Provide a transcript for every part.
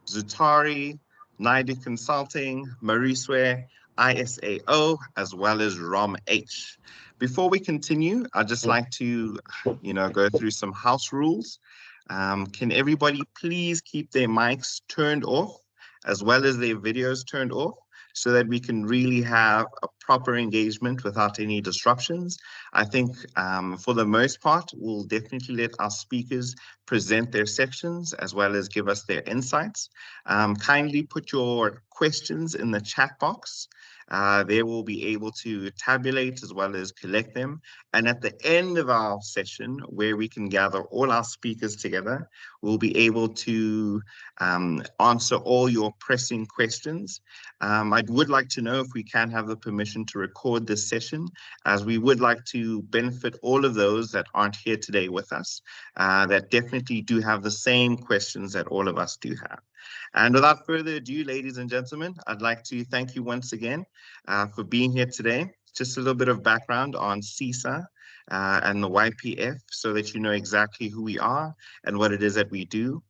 Zutari, Naidu Consulting, Mariswe, ISAO, as well as Rom H. Before we continue, I'd just like to, go through some house rules. Can everybody please keep their mics turned off as well as their videos turned off so that we can really have a proper engagement without any disruptions? I think for the most part, we'll definitely let our speakers present their sections as well as give us their insights. Kindly put your questions in the chat box. They will be able to tabulate as well as collect them. And at the end of our session, where we can gather all our speakers together, we'll be able to answer all your pressing questions. I would like to know if we can have the permission to record this session, as we would like to benefit all of those that aren't here today with us, that definitely do have the same questions that all of us do have. And without further ado, ladies and gentlemen, I'd like to thank you once again for being here today. Just a little bit of background on CESA and the YPF so that you know exactly who we are and what it is that we do.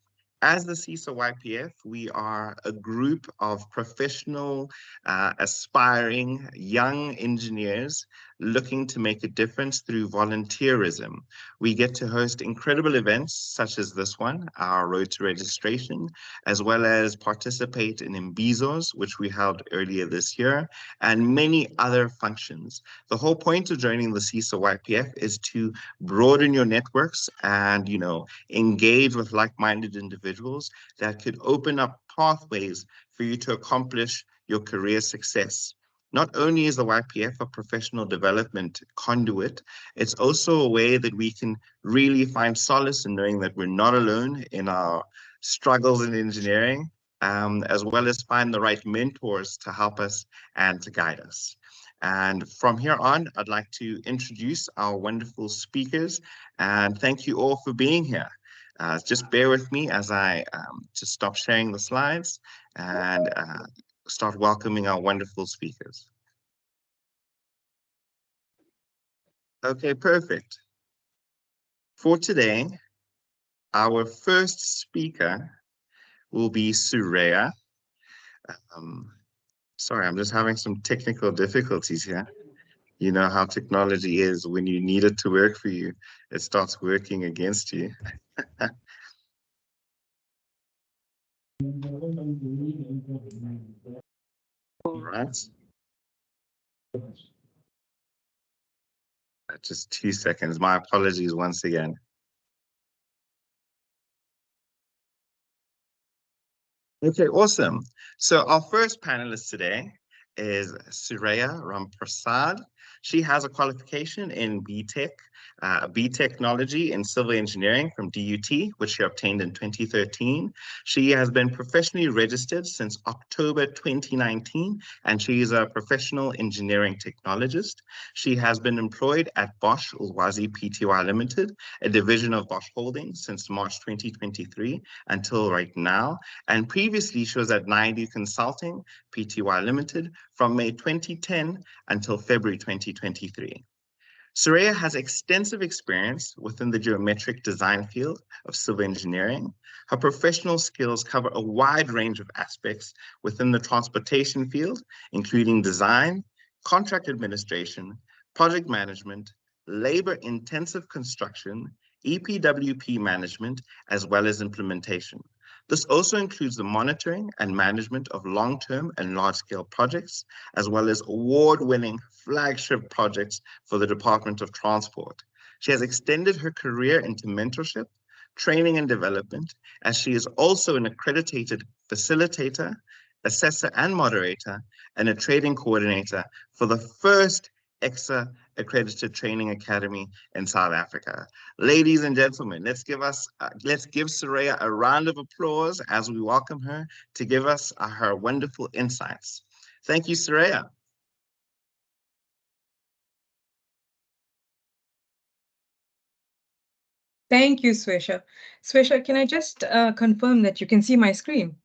As the CESA YPF, we are a group of professional, aspiring young engineers looking to make a difference through volunteerism. We get to host incredible events such as this one, our Road to Registration, as well as participate in Imbizos, which we held earlier this year, and many other functions. The whole point of joining the CESA YPF is to broaden your networks and, engage with like-minded individuals that could open up pathways for you to accomplish your career success. Not only is the YPF a professional development conduit, it's also a way that we can really find solace in knowing that we're not alone in our struggles in engineering, as well as find the right mentors to help us and to guide us. And from here on, I'd like to introduce our wonderful speakers, and thank you all for being here. Just bear with me as I just stop sharing the slides and start welcoming our wonderful speakers. Okay, perfect. For today, our first speaker will be Sureya. Sorry, I'm just having some technical difficulties here. You know how technology is. When you need it to work for you, it starts working against you. All right. Just 2 seconds. My apologies once again. Okay, awesome. So our first panelist today is Sureya Ramprasad. She has a qualification in B-Technology in Civil Engineering from DUT, which she obtained in 2013. She has been professionally registered since October 2019, and she is a professional engineering technologist. She has been employed at Bosch Ulwazi Pty Limited, a division of Bosch Holdings, since March 2023 until right now. And previously, she was at Naidu Consulting Pty Limited from May 2010 until February 2023. Sureya has extensive experience within the geometric design field of civil engineering. Her professional skills cover a wide range of aspects within the transportation field, including design, contract administration, project management, labor-intensive construction, EPWP management, as well as implementation. This also includes the monitoring and management of long-term and large-scale projects, as well as award-winning flagship projects for the Department of Transport. She has extended her career into mentorship, training and development, as she is also an accredited facilitator, assessor and moderator, and a training coordinator for the first EXA accredited training academy in South Africa. Ladies and gentlemen, let's give Sureya a round of applause as we welcome her to give us her wonderful insights. Thank you, Sureya. Thank you, Swesha. Swesha, can I just confirm that you can see my screen?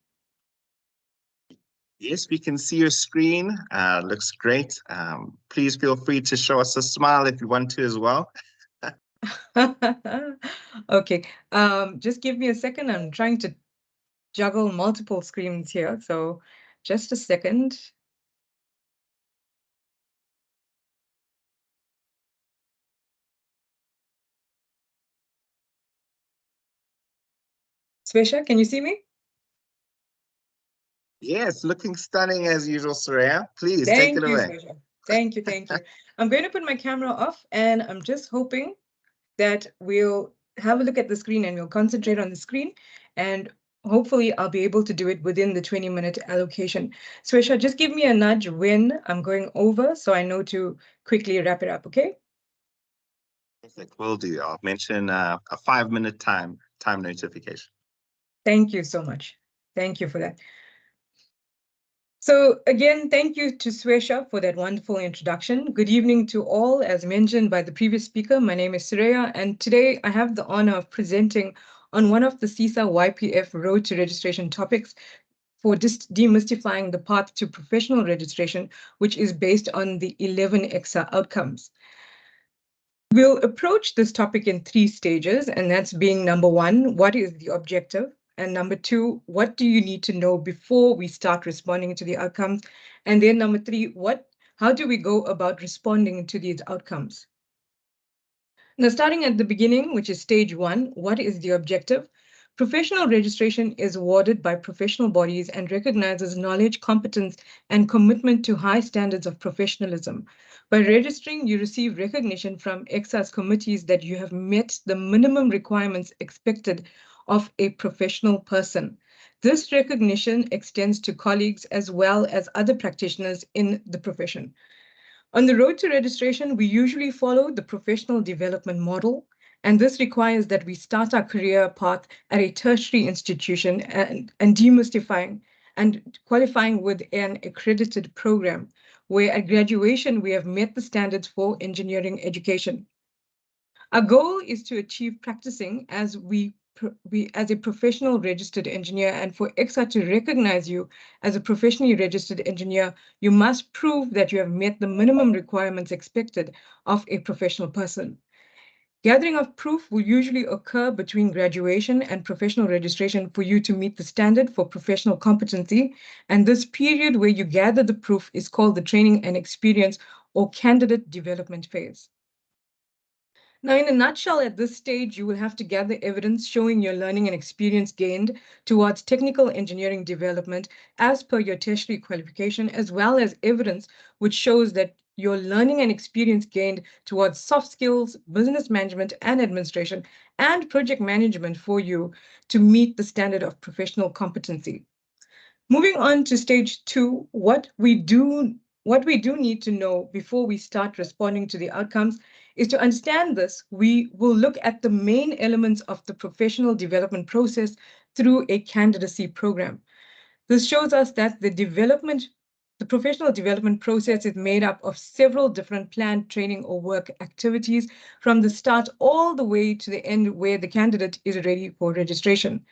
Yes, we can see your screen. Looks great. Please feel free to show us a smile if you want to as well. Okay, just give me a second. I'm trying to juggle multiple screens here. So just a second. Swesha, can you see me? Yes, looking stunning as usual, Soraya. Please take it Thank you, away. Swesha. Thank you, thank you. I'm going to put my camera off and I'm just hoping that we'll have a look at the screen and we'll concentrate on the screen and hopefully I'll be able to do it within the 20-minute allocation. Swesha, just give me a nudge when I'm going over so I know to quickly wrap it up, okay? Perfect, will do. I'll mention a 5-minute time notification. Thank you so much. Thank you for that. So again, thank you to Swesha for that wonderful introduction. Good evening to all. As mentioned by the previous speaker, my name is Suraya, and today I have the honor of presenting on one of the CESA YPF Road to Registration topics for demystifying the path to professional registration, which is based on the 11 EXA outcomes. We'll approach this topic in 3 stages, and that's being number 1, what is the objective? And number 2, what do you need to know before we start responding to the outcomes? And then number 3, how do we go about responding to these outcomes? Now, starting at the beginning, which is stage 1, what is the objective? Professional registration is awarded by professional bodies and recognizes knowledge, competence, and commitment to high standards of professionalism. By registering, you receive recognition from EXA's committees that you have met the minimum requirements expected of a professional person. This recognition extends to colleagues as well as other practitioners in the profession. On the road to registration, we usually follow the professional development model, and this requires that we start our career path at a tertiary institution and demystifying and qualifying with an accredited program, where at graduation we have met the standards for engineering education. Our goal is to achieve practicing as a professional registered engineer, and for EXA to recognize you as a professionally registered engineer, you must prove that you have met the minimum requirements expected of a professional person. Gathering of proof will usually occur between graduation and professional registration for you to meet the standard for professional competency, and this period where you gather the proof is called the training and experience or candidate development phase. Now, in a nutshell, at this stage, you will have to gather evidence showing your learning and experience gained towards technical engineering development as per your tertiary qualification, as well as evidence which shows that your learning and experience gained towards soft skills, business management and administration, and project management for you to meet the standard of professional competency. Moving on to stage 2, what we do need to know before we start responding to the outcomes is to understand this, we will look at the main elements of the professional development process through a candidacy program. This shows us that the professional development process is made up of several different planned training or work activities from the start all the way to the end where the candidate is ready for registration.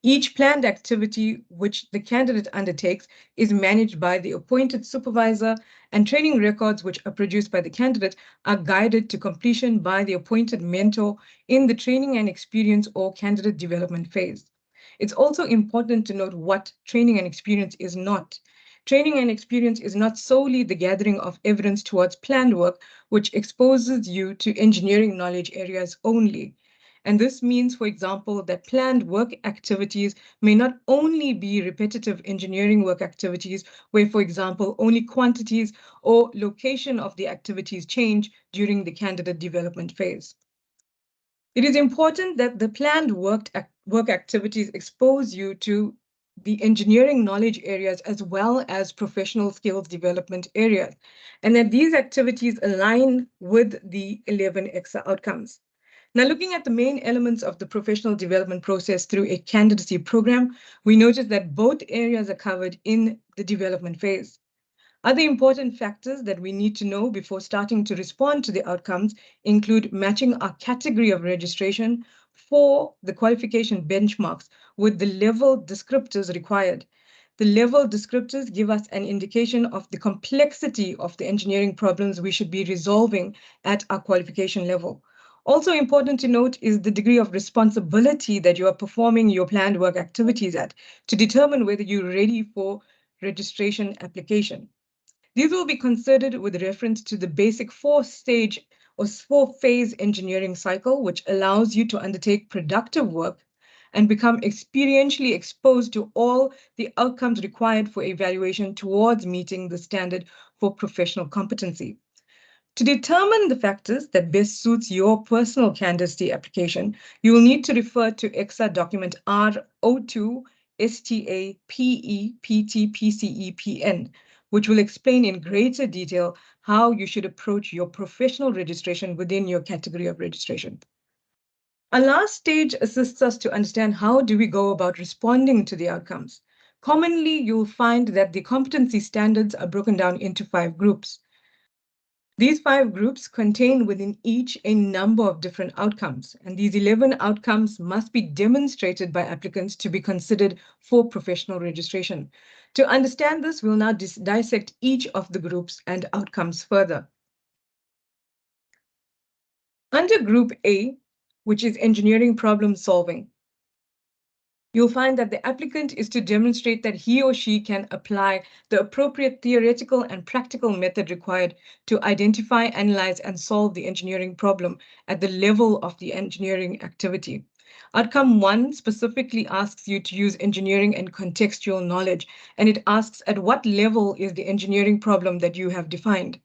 Each planned activity which the candidate undertakes is managed by the appointed supervisor, and training records which are produced by the candidate are guided to completion by the appointed mentor in the training and experience or candidate development phase. It's also important to note what training and experience is not. Training and experience is not solely the gathering of evidence towards planned work, which exposes you to engineering knowledge areas only. And this means, for example, that planned work activities may not only be repetitive engineering work activities, where, for example, only quantities or location of the activities change during the candidate development phase. It is important that the planned work activities expose you to the engineering knowledge areas as well as professional skills development areas, and that these activities align with the 11 EXA outcomes. Now, looking at the main elements of the professional development process through a candidacy program, we notice that both areas are covered in the development phase. Other important factors that we need to know before starting to respond to the outcomes include matching our category of registration for the qualification benchmarks with the level descriptors required. The level descriptors give us an indication of the complexity of the engineering problems we should be resolving at our qualification level. Also important to note is the degree of responsibility that you are performing your planned work activities at to determine whether you're ready for registration application. These will be considered with reference to the basic four-stage or four-phase engineering cycle, which allows you to undertake productive work and become experientially exposed to all the outcomes required for evaluation towards meeting the standard for professional competency. To determine the factors that best suits your personal candidacy application, you will need to refer to EXA document R02 STAPEPTPCEPN, which will explain in greater detail how you should approach your professional registration within your category of registration. Our last stage assists us to understand how do we go about responding to the outcomes. Commonly, you'll find that the competency standards are broken down into 5 groups. These 5 groups contain within each a number of different outcomes, and these 11 outcomes must be demonstrated by applicants to be considered for professional registration. To understand this, we'll now dissect each of the groups and outcomes further. Under Group A, which is engineering problem solving, you'll find that the applicant is to demonstrate that he or she can apply the appropriate theoretical and practical method required to identify, analyze, and solve the engineering problem at the level of the engineering activity. Outcome 1 specifically asks you to use engineering and contextual knowledge, and it asks at what level is the engineering problem that you have defined.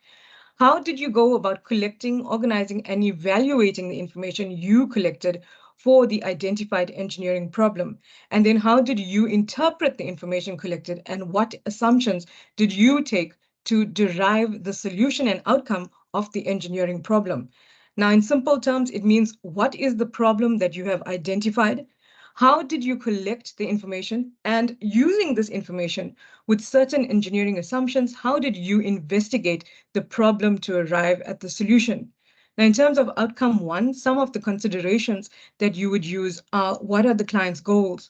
How did you go about collecting, organizing, and evaluating the information you collected for the identified engineering problem? And then how did you interpret the information collected, and what assumptions did you take to derive the solution and outcome of the engineering problem? Now, in simple terms, it means what is the problem that you have identified? How did you collect the information? And using this information with certain engineering assumptions, how did you investigate the problem to arrive at the solution? Now, in terms of outcome 1, some of the considerations that you would use are: what are the client's goals?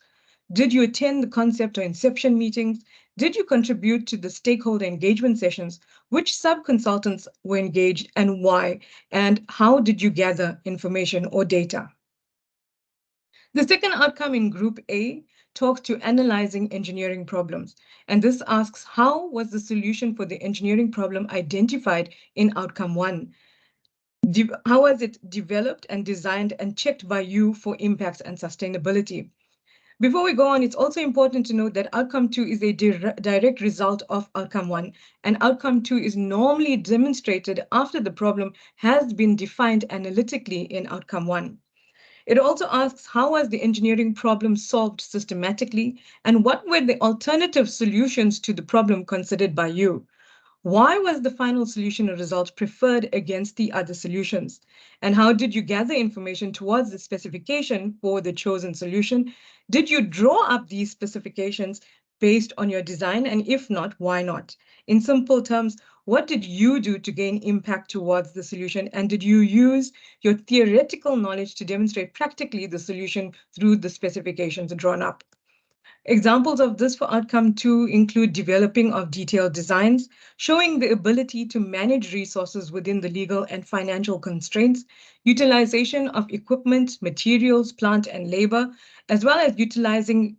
Did you attend the concept or inception meetings? Did you contribute to the stakeholder engagement sessions? Which sub-consultants were engaged and why? And how did you gather information or data? The second outcome in Group A talks to analyzing engineering problems. And this asks, how was the solution for the engineering problem identified in outcome 1? How was it developed and designed and checked by you for impacts and sustainability? Before we go on, it's also important to note that outcome 2 is a direct result of outcome 1, and outcome 2 is normally demonstrated after the problem has been defined analytically in outcome 1. It also asks, how was the engineering problem solved systematically, and what were the alternative solutions to the problem considered by you? Why was the final solution or result preferred against the other solutions? And how did you gather information towards the specification for the chosen solution? Did you draw up these specifications based on your design? And if not, why not? In simple terms, what did you do to gain impact towards the solution? And did you use your theoretical knowledge to demonstrate practically the solution through the specifications drawn up? Examples of this for outcome 2 include developing of detailed designs, showing the ability to manage resources within the legal and financial constraints, utilization of equipment, materials, plant, and labor, as well as utilizing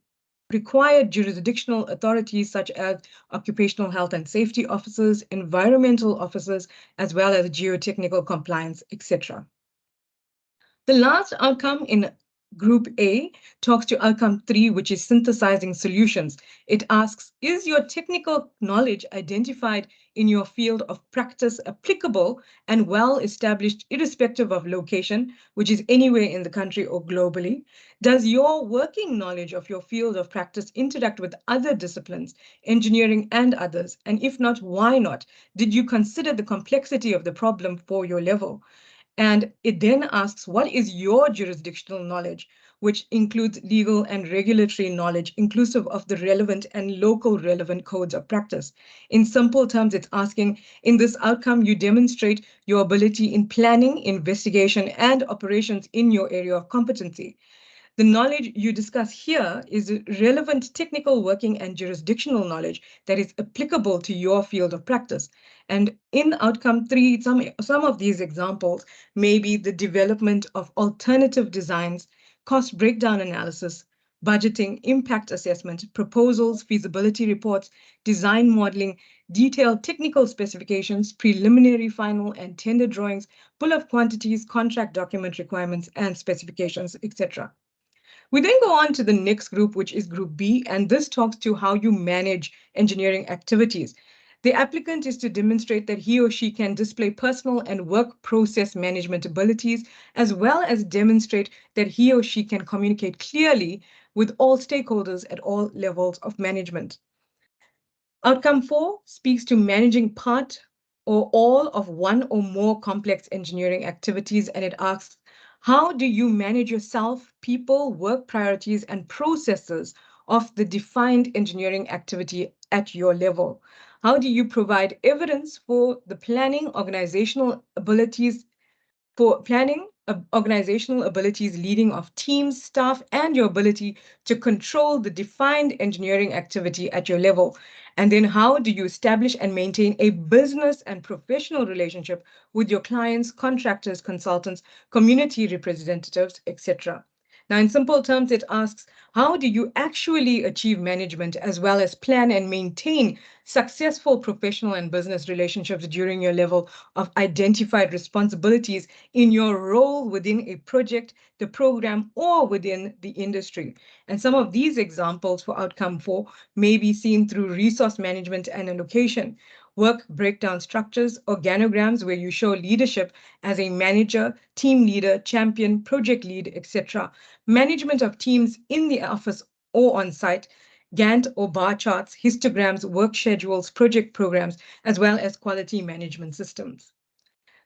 required jurisdictional authorities such as occupational health and safety officers, environmental officers, as well as geotechnical compliance, etc. The last outcome in Group A talks to outcome 3, which is synthesizing solutions. It asks, is your technical knowledge identified in your field of practice applicable and well established irrespective of location, which is anywhere in the country or globally? Does your working knowledge of your field of practice interact with other disciplines, engineering and others? And if not, why not? Did you consider the complexity of the problem for your level? And it then asks, what is your jurisdictional knowledge, which includes legal and regulatory knowledge, inclusive of the relevant and local relevant codes of practice? In simple terms, it's asking, in this outcome, you demonstrate your ability in planning, investigation, and operations in your area of competency. The knowledge you discuss here is relevant technical working and jurisdictional knowledge that is applicable to your field of practice. And in outcome three, some of these examples may be the development of alternative designs, cost breakdown analysis, budgeting, impact assessment, proposals, feasibility reports, design modeling, detailed technical specifications, preliminary, final, and tender drawings, bill of quantities, contract document requirements, and specifications, etc. We then go on to the next group, which is Group B, and this talks to how you manage engineering activities. The applicant is to demonstrate that he or she can display personal and work process management abilities, as well as demonstrate that he or she can communicate clearly with all stakeholders at all levels of management. Outcome four speaks to managing part or all of one or more complex engineering activities, and it asks, how do you manage yourself, people, work priorities, and processes of the defined engineering activity at your level? How do you provide evidence for the planning, organizational abilities, for planning, organizational abilities, leading of teams, staff, and your ability to control the defined engineering activity at your level? And then how do you establish and maintain a business and professional relationship with your clients, contractors, consultants, community representatives, etc.? Now, in simple terms, it asks, how do you actually achieve management as well as plan and maintain successful professional and business relationships during your level of identified responsibilities in your role within a project, the program, or within the industry? And some of these examples for outcome four may be seen through resource management and allocation, work breakdown structures, organograms where you show leadership as a manager, team leader, champion, project lead, etc. Management of teams in the office or on site, Gantt or bar charts, histograms, work schedules, project programs, as well as quality management systems.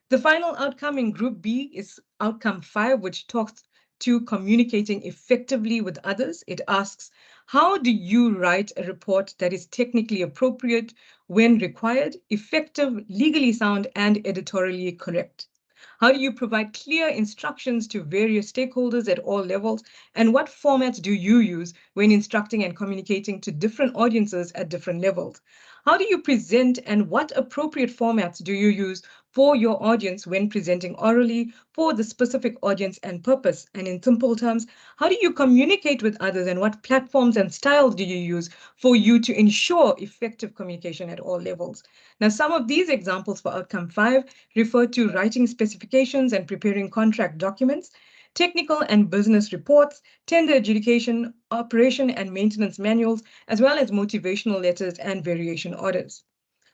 The final outcome in Group B is outcome five, which talks to communicating effectively with others. It asks, how do you write a report that is technically appropriate when required, effective, legally sound, and editorially correct? How do you provide clear instructions to various stakeholders at all levels? And what formats do you use when instructing and communicating to different audiences at different levels? How do you present and what appropriate formats do you use for your audience when presenting orally for the specific audience and purpose? And in simple terms, how do you communicate with others and what platforms and styles do you use for you to ensure effective communication at all levels? Now, some of these examples for outcome five refer to writing specifications and preparing contract documents, technical and business reports, tender adjudication, operation and maintenance manuals, as well as motivational letters and variation orders.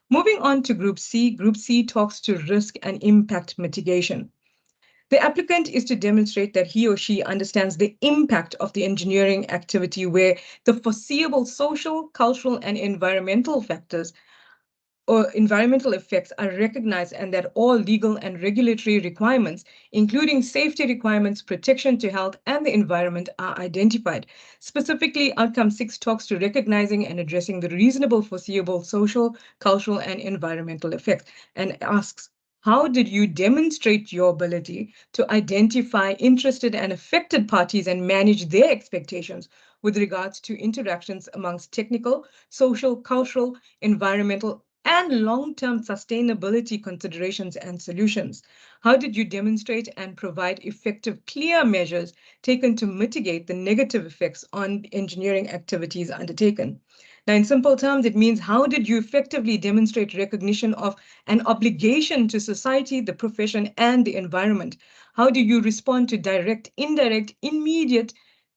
Moving on to Group C talks to risk and impact mitigation. The applicant is to demonstrate that he or she understands the impact of the engineering activity where the foreseeable social, cultural, and environmental factors or environmental effects are recognized and that all legal and regulatory requirements, including safety requirements, protection to health and the environment, are identified. Specifically, outcome six talks to recognizing and addressing the reasonable foreseeable social, cultural, and environmental effects and asks, how did you demonstrate your ability to identify interested and affected parties and manage their expectations with regards to interactions amongst technical, social, cultural, environmental, and long-term sustainability considerations and solutions? How did you demonstrate and provide effective, clear measures taken to mitigate the negative effects on engineering activities undertaken? Now, in simple terms, it means how did you effectively demonstrate recognition of an obligation to society, the profession, and the environment? How do you respond to direct, indirect, immediate,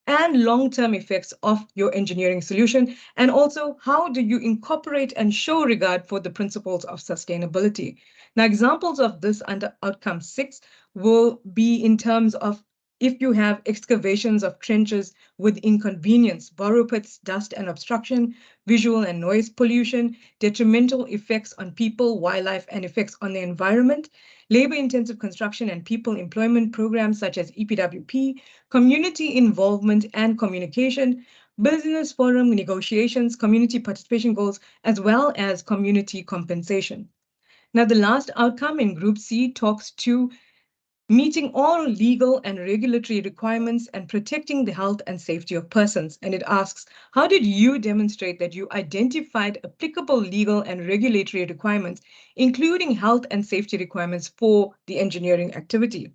and long-term effects of your engineering solution? And also, how do you incorporate and show regard for the principles of sustainability? Now, examples of this under outcome six will be in terms of if you have excavations of trenches with inconvenience, borrow pits, dust and obstruction, visual and noise pollution, detrimental effects on people, wildlife, and effects on the environment, labor-intensive construction and people employment programs such as EPWP, community involvement and communication, business forum negotiations, community participation goals, as well as community compensation. Now, the last outcome in Group C talks to meeting all legal and regulatory requirements and protecting the health and safety of persons. And it asks, how did you demonstrate that you identified applicable legal and regulatory requirements, including health and safety requirements for the engineering activity?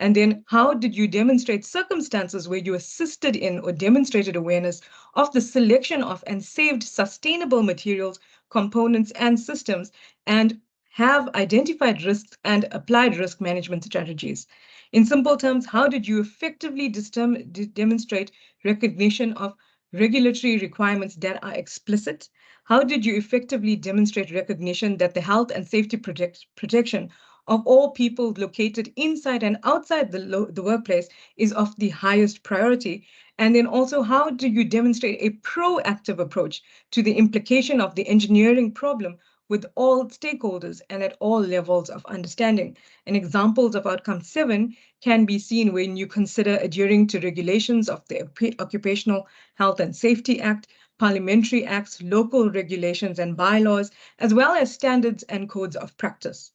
And then how did you demonstrate circumstances where you assisted in or demonstrated awareness of the selection of and saved sustainable materials, components, and systems, and have identified risks and applied risk management strategies? In simple terms, how did you effectively demonstrate recognition of regulatory requirements that are explicit? How did you effectively demonstrate recognition that the health and safety protection of all people located inside and outside the workplace is of the highest priority? And then also, how do you demonstrate a proactive approach to the implication of the engineering problem with all stakeholders and at all levels of understanding? And examples of outcome 7 can be seen when you consider adhering to regulations of the Occupational Health and Safety Act, parliamentary acts, local regulations and bylaws, as well as standards and codes of practice.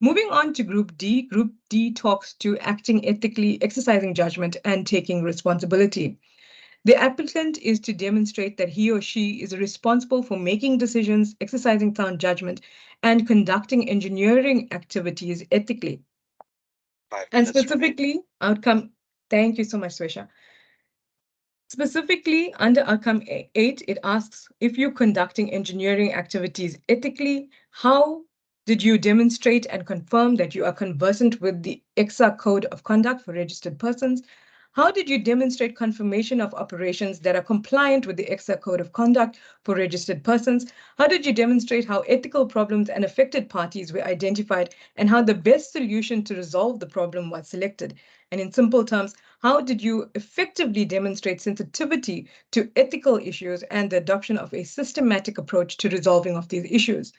Moving on to Group D talks to acting ethically, exercising judgment, and taking responsibility. The applicant is to demonstrate that he or she is responsible for making decisions, exercising sound judgment, and conducting engineering activities ethically. And specifically, outcome, thank you so much, Swesha. Specifically, under outcome 8, it asks if you're conducting engineering activities ethically, how did you demonstrate and confirm that you are conversant with the EXA Code of Conduct for registered persons? How did you demonstrate confirmation of operations that are compliant with the EXA Code of Conduct for registered persons? How did you demonstrate how ethical problems and affected parties were identified and how the best solution to resolve the problem was selected? And in simple terms, how did you effectively demonstrate sensitivity to ethical issues and the adoption of a systematic approach to resolving of these issues?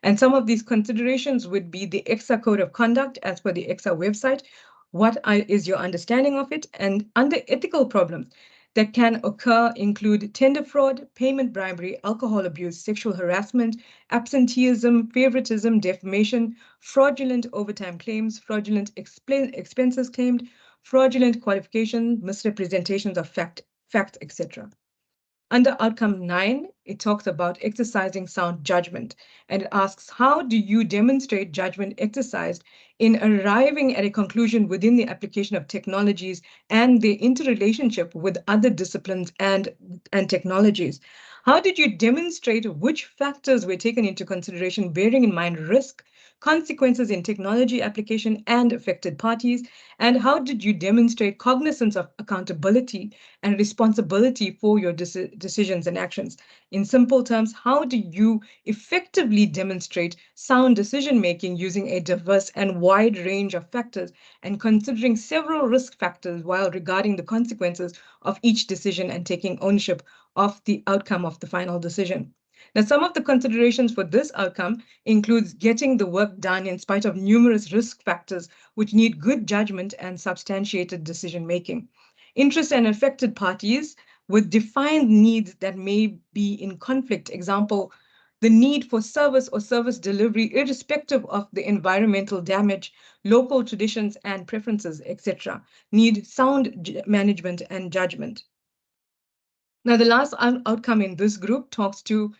And some of these considerations would be the EXA Code of Conduct as per the EXA website. What is your understanding of it? And under ethical problems that can occur include tender fraud, payment bribery, alcohol abuse, sexual harassment, absenteeism, favoritism, defamation, fraudulent overtime claims, fraudulent expenses claimed, fraudulent qualification, misrepresentations of facts, etc. Under outcome 9, it talks about exercising sound judgment, and it asks, how do you demonstrate judgment exercised in arriving at a conclusion within the application of technologies and the interrelationship with other disciplines and technologies? How did you demonstrate which factors were taken into consideration, bearing in mind risk, consequences in technology application and affected parties? And how did you demonstrate cognizance of accountability and responsibility for your decisions and actions? In simple terms, how do you effectively demonstrate sound decision making using a diverse and wide range of factors and considering several risk factors while regarding the consequences of each decision and taking ownership of the outcome of the final decision? Now, some of the considerations for this outcome includes getting the work done in spite of numerous risk factors which need good judgment and substantiated decision making. Interest and affected parties with defined needs that may be in conflict. Example, the need for service or service delivery, irrespective of the environmental damage, local traditions and preferences, etc., need sound management and judgment. Now, the last outcome in this group talks to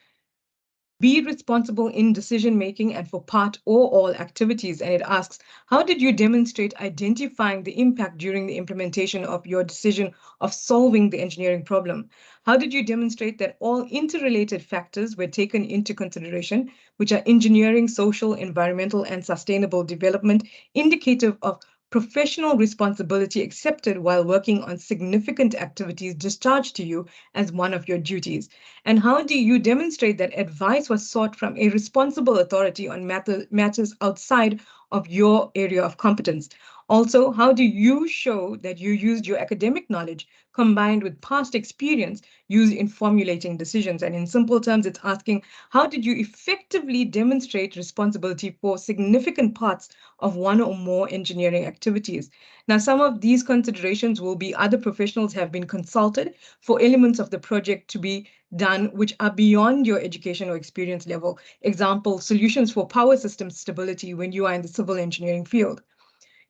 be responsible in decision making and for part or all activities. And it asks, how did you demonstrate identifying the impact during the implementation of your decision of solving the engineering problem? How did you demonstrate that all interrelated factors were taken into consideration, which are engineering, social, environmental, and sustainable development, indicative of professional responsibility accepted while working on significant activities discharged to you as one of your duties? And how do you demonstrate that advice was sought from a responsible authority on matters outside of your area of competence? Also, how do you show that you used your academic knowledge combined with past experience used in formulating decisions? And in simple terms, it's asking, how did you effectively demonstrate responsibility for significant parts of one or more engineering activities? Now, some of these considerations will be other professionals have been consulted for elements of the project to be done which are beyond your education or experience level. Example, solutions for power system stability when you are in the civil engineering field.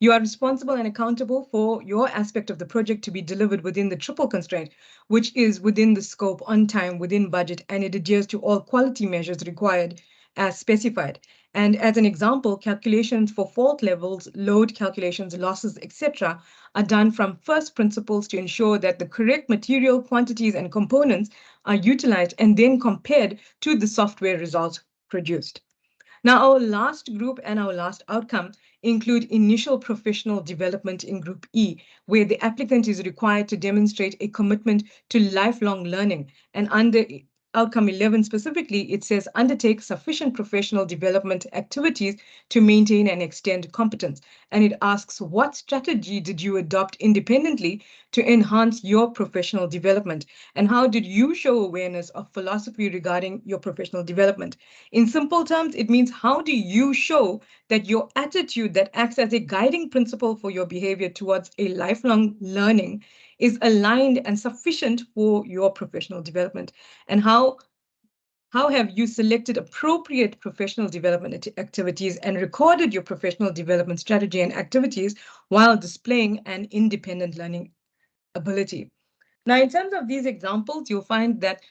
You are responsible and accountable for your aspect of the project to be delivered within the triple constraint, which is within the scope, on time, within budget, and it adheres to all quality measures required as specified. And as an example, calculations for fault levels, load calculations, losses, etc., are done from first principles to ensure that the correct material quantities and components are utilized and then compared to the software results produced. Now, our last group and our last outcome include initial professional development in Group E, where the applicant is required to demonstrate a commitment to lifelong learning. And under outcome 11 specifically, it says undertake sufficient professional development activities to maintain and extend competence. And it asks, what strategy did you adopt independently to enhance your professional development? And how did you show awareness of philosophy regarding your professional development? In simple terms, it means how do you show that your attitude that acts as a guiding principle for your behavior towards a lifelong learning is aligned and sufficient for your professional development? And how have you selected appropriate professional development activities and recorded your professional development strategy and activities while displaying an independent learning ability? Now, in terms of these examples, you'll find that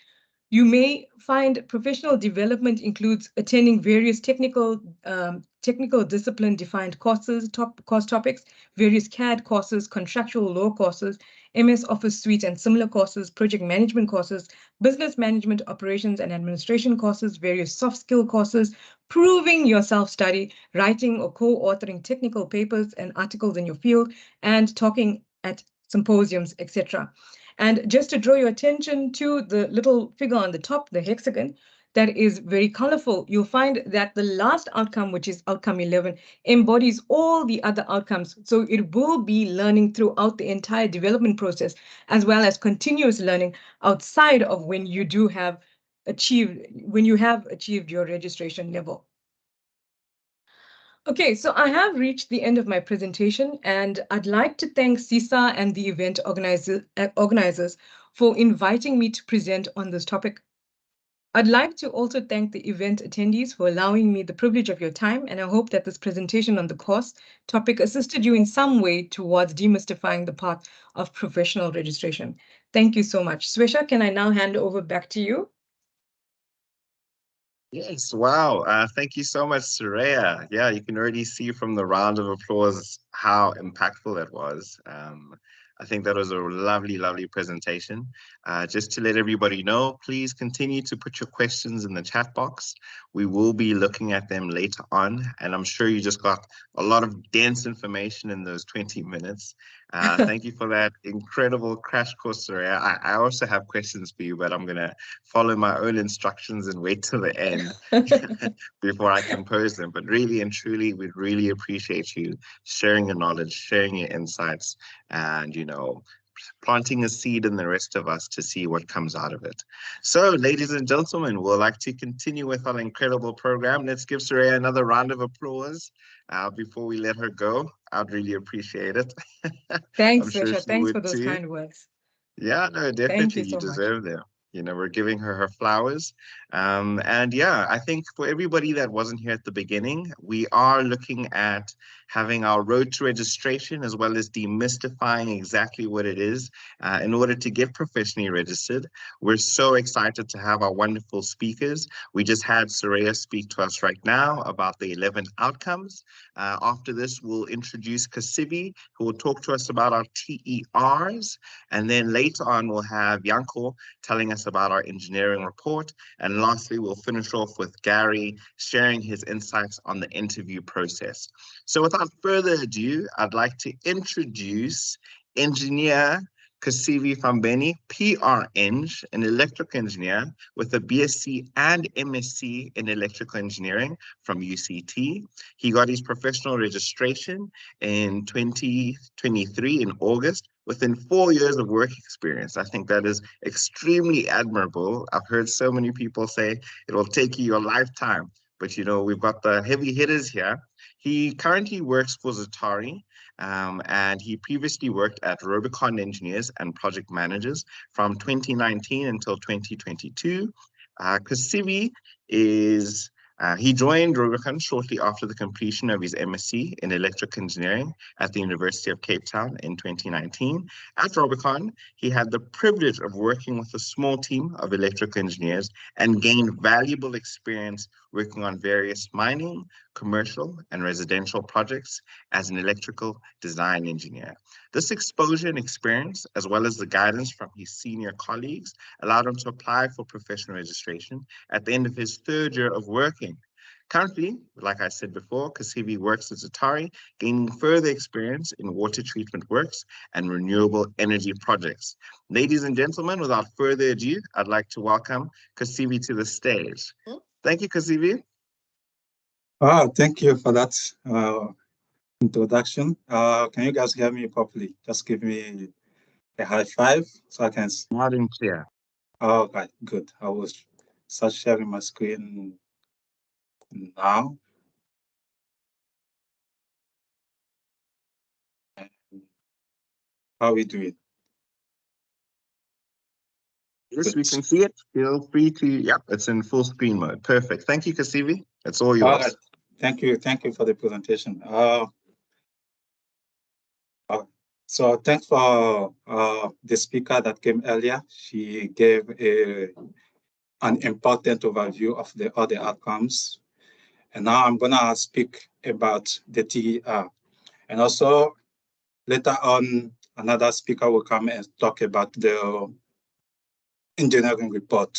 you may find professional development includes attending various technical discipline defined courses, course topics, various CAD courses, contractual law courses, MS Office Suite and similar courses, project management courses, business management operations and administration courses, various soft skill courses, proving your self-study, writing or co-authoring technical papers and articles in your field, and talking at symposiums, etc. And just to draw your attention to the little figure on the top, the hexagon, that is very colorful, you'll find that the last outcome, which is outcome 11, embodies all the other outcomes. So it will be learning throughout the entire development process, as well as continuous learning outside of when you have achieved your registration level. Okay, so I have reached the end of my presentation, and I'd like to thank CESA and the event organizers for inviting me to present on this topic. I'd like to also thank the event attendees for allowing me the privilege of your time, and I hope that this presentation on the course topic assisted you in some way towards demystifying the path of professional registration. Thank you so much. Swesha, can I now hand over back to you? Yes, wow. Thank you so much, Soraya. Yeah, you can already see from the round of applause how impactful that was. I think that was a lovely, lovely presentation. Just to let everybody know, please continue to put your questions in the chat box. We will be looking at them later on, and I'm sure you just got a lot of dense information in those 20 minutes. Thank you for that incredible crash course, Soraya. I also have questions for you, but I'm going to follow my own instructions and wait till the end before I can pose them. But really and truly, we really appreciate you sharing your knowledge, sharing your insights, and, planting a seed in the rest of us to see what comes out of it. So, ladies and gentlemen, we'd like to continue with our incredible program. Let's give Soraya another round of applause before we let her go. I'd really appreciate it. Thanks, I'm sure Swesha. she Thanks would for those too. kind words. Yeah, no, Thank definitely. you You so much. deserve them. We're giving her flowers. And yeah, I think for everybody that wasn't here at the beginning, we are looking at having our road to registration as well as demystifying exactly what it is in order to get professionally registered. We're so excited to have our wonderful speakers. We just had Soraya speak to us right now about the 11 outcomes. After this, we'll introduce Kasivi, who will talk to us about our TERs. And then later on, we'll have Yanko telling us about our engineering report. And lastly, we'll finish off with Gary sharing his insights on the interview process. So without further ado, I'd like to introduce engineer Kasivi Fambeni, PR-Eng, an electrical engineer with a BSc and MSc in electrical engineering from UCT. He got his professional registration in 2023 in August within 4 years of work experience. I think that is extremely admirable. I've heard so many people say it will take you a lifetime, but we've got the heavy hitters here. He currently works for Zatari, and he previously worked at Rubicon Engineers and Project Managers from 2019 until 2022. Kasivi is He joined Rubicon shortly after the completion of his MSc in Electrical Engineering at the University of Cape Town in 2019. At Rubicon, he had the privilege of working with a small team of electrical engineers and gained valuable experience working on various mining, commercial, and residential projects as an electrical design engineer. This exposure and experience, as well as the guidance from his senior colleagues, allowed him to apply for professional registration at the end of his third year of working. Currently, like I said before, Kasivi works at Atari, gaining further experience in water treatment works and renewable energy projects. Ladies and gentlemen, without further ado, I'd like to welcome Kasivi to the stage. Thank you, Kasivi. Thank you for that introduction. Can you guys hear me properly? Just give me a high five so I can. Loud and clear. Oh, right, good. I will start sharing my screen now. How are we doing? Yes, we can see it. Feel free to, yep, it's in full screen mode. Perfect. Thank you, Kasivi. It's all yours. All right. Thank you for the presentation. So thanks for the speaker that came earlier. She gave an important overview of all the outcomes. And now I'm gonna speak about the TER. And also later on, another speaker will come and talk about the engineering report.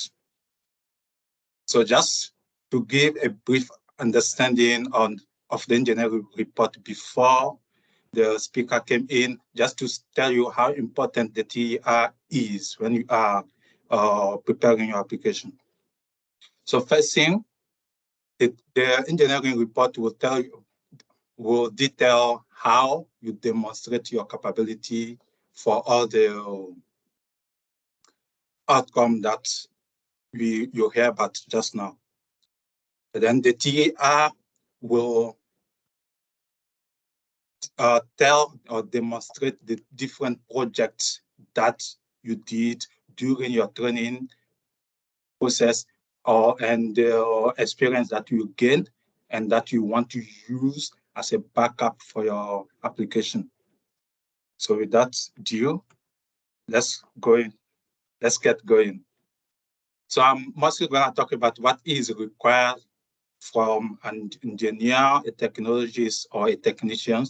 So just to give a brief understanding of the engineering report before the speaker came in, just to tell you how important the TER is when you are preparing your application. So first thing, the engineering report will detail how you demonstrate your capability for all the outcome that you hear about just now. And then the TER will tell or demonstrate the different projects that you did during your training process and the experience that you gained and that you want to use as a backup for your application. So with that due, let's get going. So I'm mostly going to talk about what is required from an engineer, a technologist, or a technician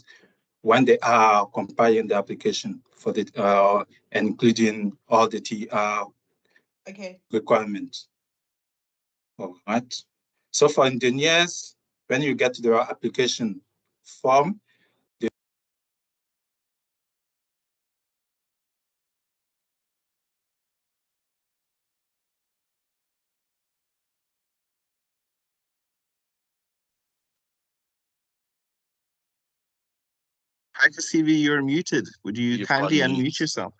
when they are compiling the application for the including all the TR requirements. All right. So for engineers, when you get to the application form, Hi, Kasivi, you're muted. Would you kindly unmute yourself?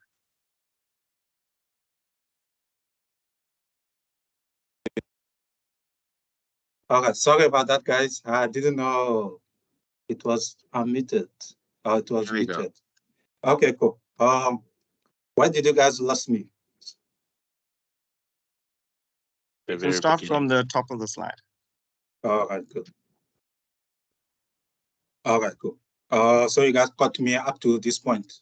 Okay, sorry about that, guys. I didn't know it was unmuted. It was muted. Okay, cool. Why did you guys lose me? We'll start from the top of the slide. All right, good. All right, cool. So you guys got me up to this point.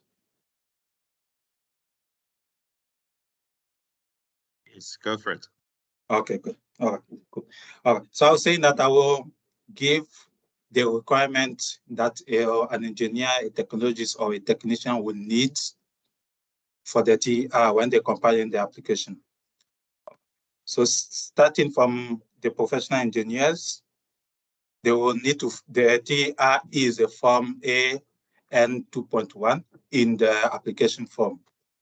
Yes, go for it. Okay, good. All right, cool. All right. So I was saying that I will give the requirement that an engineer, a technologist, or a technician will need for the TR when they're compiling the application. So starting from the professional engineers, they will need to, the TR is a form AN 2.1 in the application form.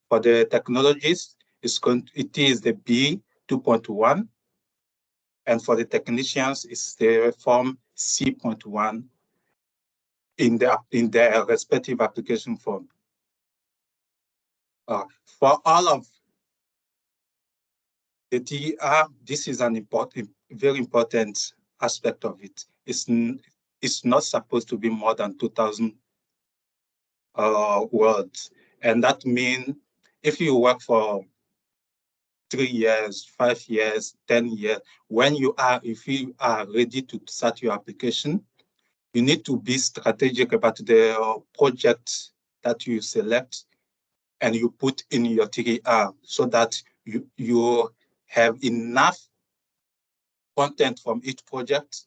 For the technologists, it is the B 2.1. And for the technicians, it's the form C.1 in their respective application form. For all of the TR, this is an very important aspect of it. It's not supposed to be more than 2,000 words. And that means if you work for 3 years, 5 years, 10 years. If you are ready to start your application, you need to be strategic about the project that you select and you put in your TER so that you have enough content from each project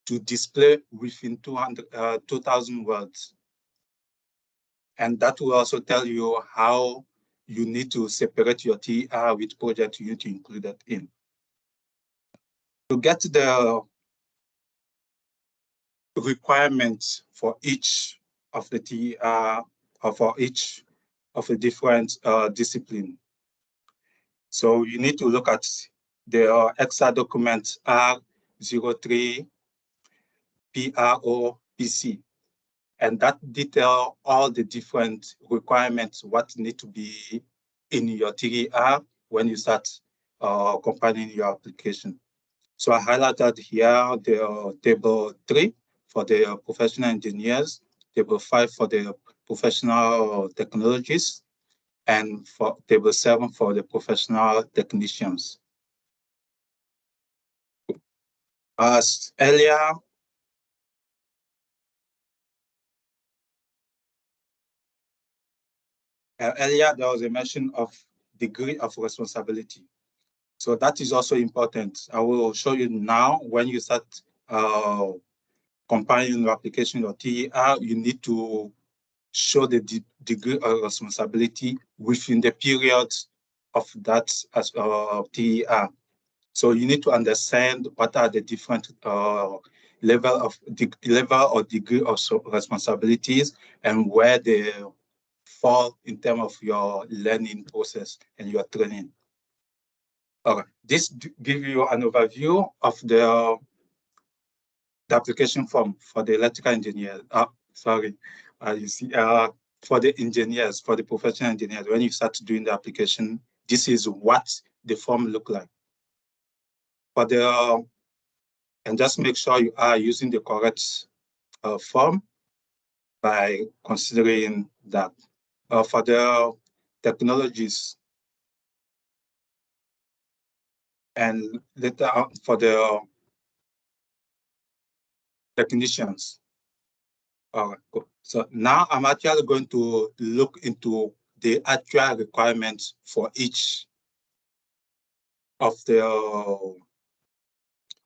to display within 2,000 words. And that will also tell you how you need to separate your TER with project you need to include it in. To get the requirements for each of the TER or for each of the different discipline. So you need to look at the EXA document R03 PRO-PC, and that detail all the different requirements, what need to be in your TER when you start compiling your application. So I highlighted here the table 3 for the professional engineers, table 5 for the professional technologists, and for table 7 for the professional technicians. As earlier, there was a mention of degree of responsibility. So that is also important. I will show you now when you start compiling your application, your TER, you need to show the degree of responsibility within the period of that TER. So you need to understand what are the different level or degree of responsibilities and where they fall in terms of your learning process and your training. Okay, this gives you an overview of the application form for the electrical engineer. You see, for the engineers, for the professional engineers, when you start doing the application, this is what the form look like. For the, and just make sure you are using the correct form by considering that. For the technologies, and later on for the technicians. All right, cool. So now I'm actually going to look into the actual requirements for each of the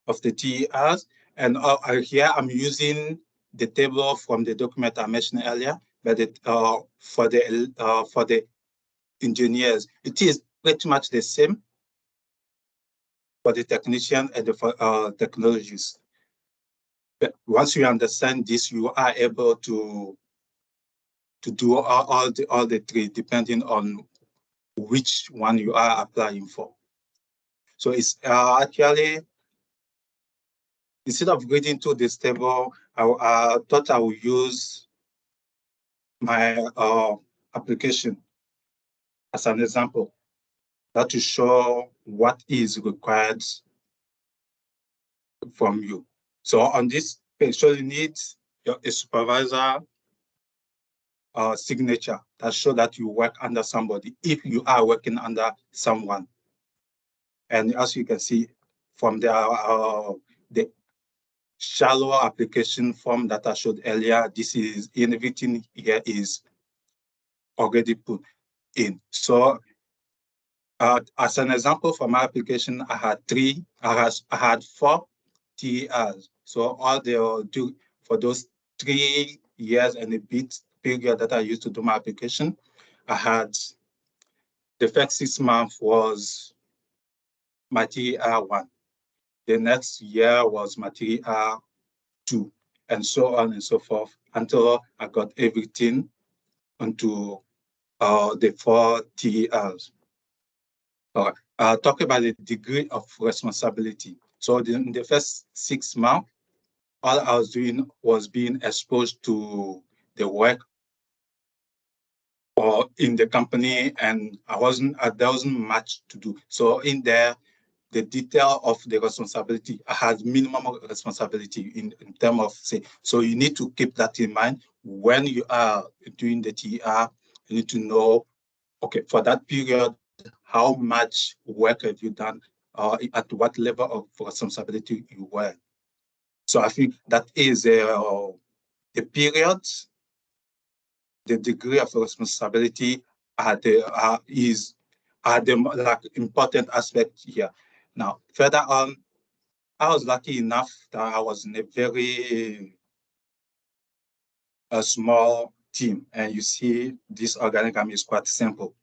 TERs. And here I'm using the table from the document I mentioned earlier, but for the engineers, it is pretty much the same for the technician and the technologies. But once you understand this, you are able to do all the three, depending on which one you are applying for. So it's actually, instead of reading to this table, I thought I would use my application as an example, that to show what is required from you. So on this page, so you need a supervisor signature that show that you work under somebody if you are working under someone. And as you can see from the shallow application form that I showed earlier, this is everything here is already put in. So as an example for my application, I had 4 TERs. So all the do for those 3 years and a bit period that I used to do my application, I had the first 6 months was my TER 1. The next year was my TER 2, and so on and so forth until I got everything onto the 4 TERs. All right. Talk about the degree of responsibility. So in the first 6 months, all I was doing was being exposed to the work or in the company, and there wasn't much to do. So in there, the detail of the responsibility, I had minimum responsibility in terms of say, so you need to keep that in mind when you are doing the TER. You need to know, okay, for that period, how much work have you done, or at what level of responsibility you were. So I think that is the period, the degree of responsibility are the like important aspect here. Now, further on, I was lucky enough that I was in a small team, and you see this organigram is quite simple.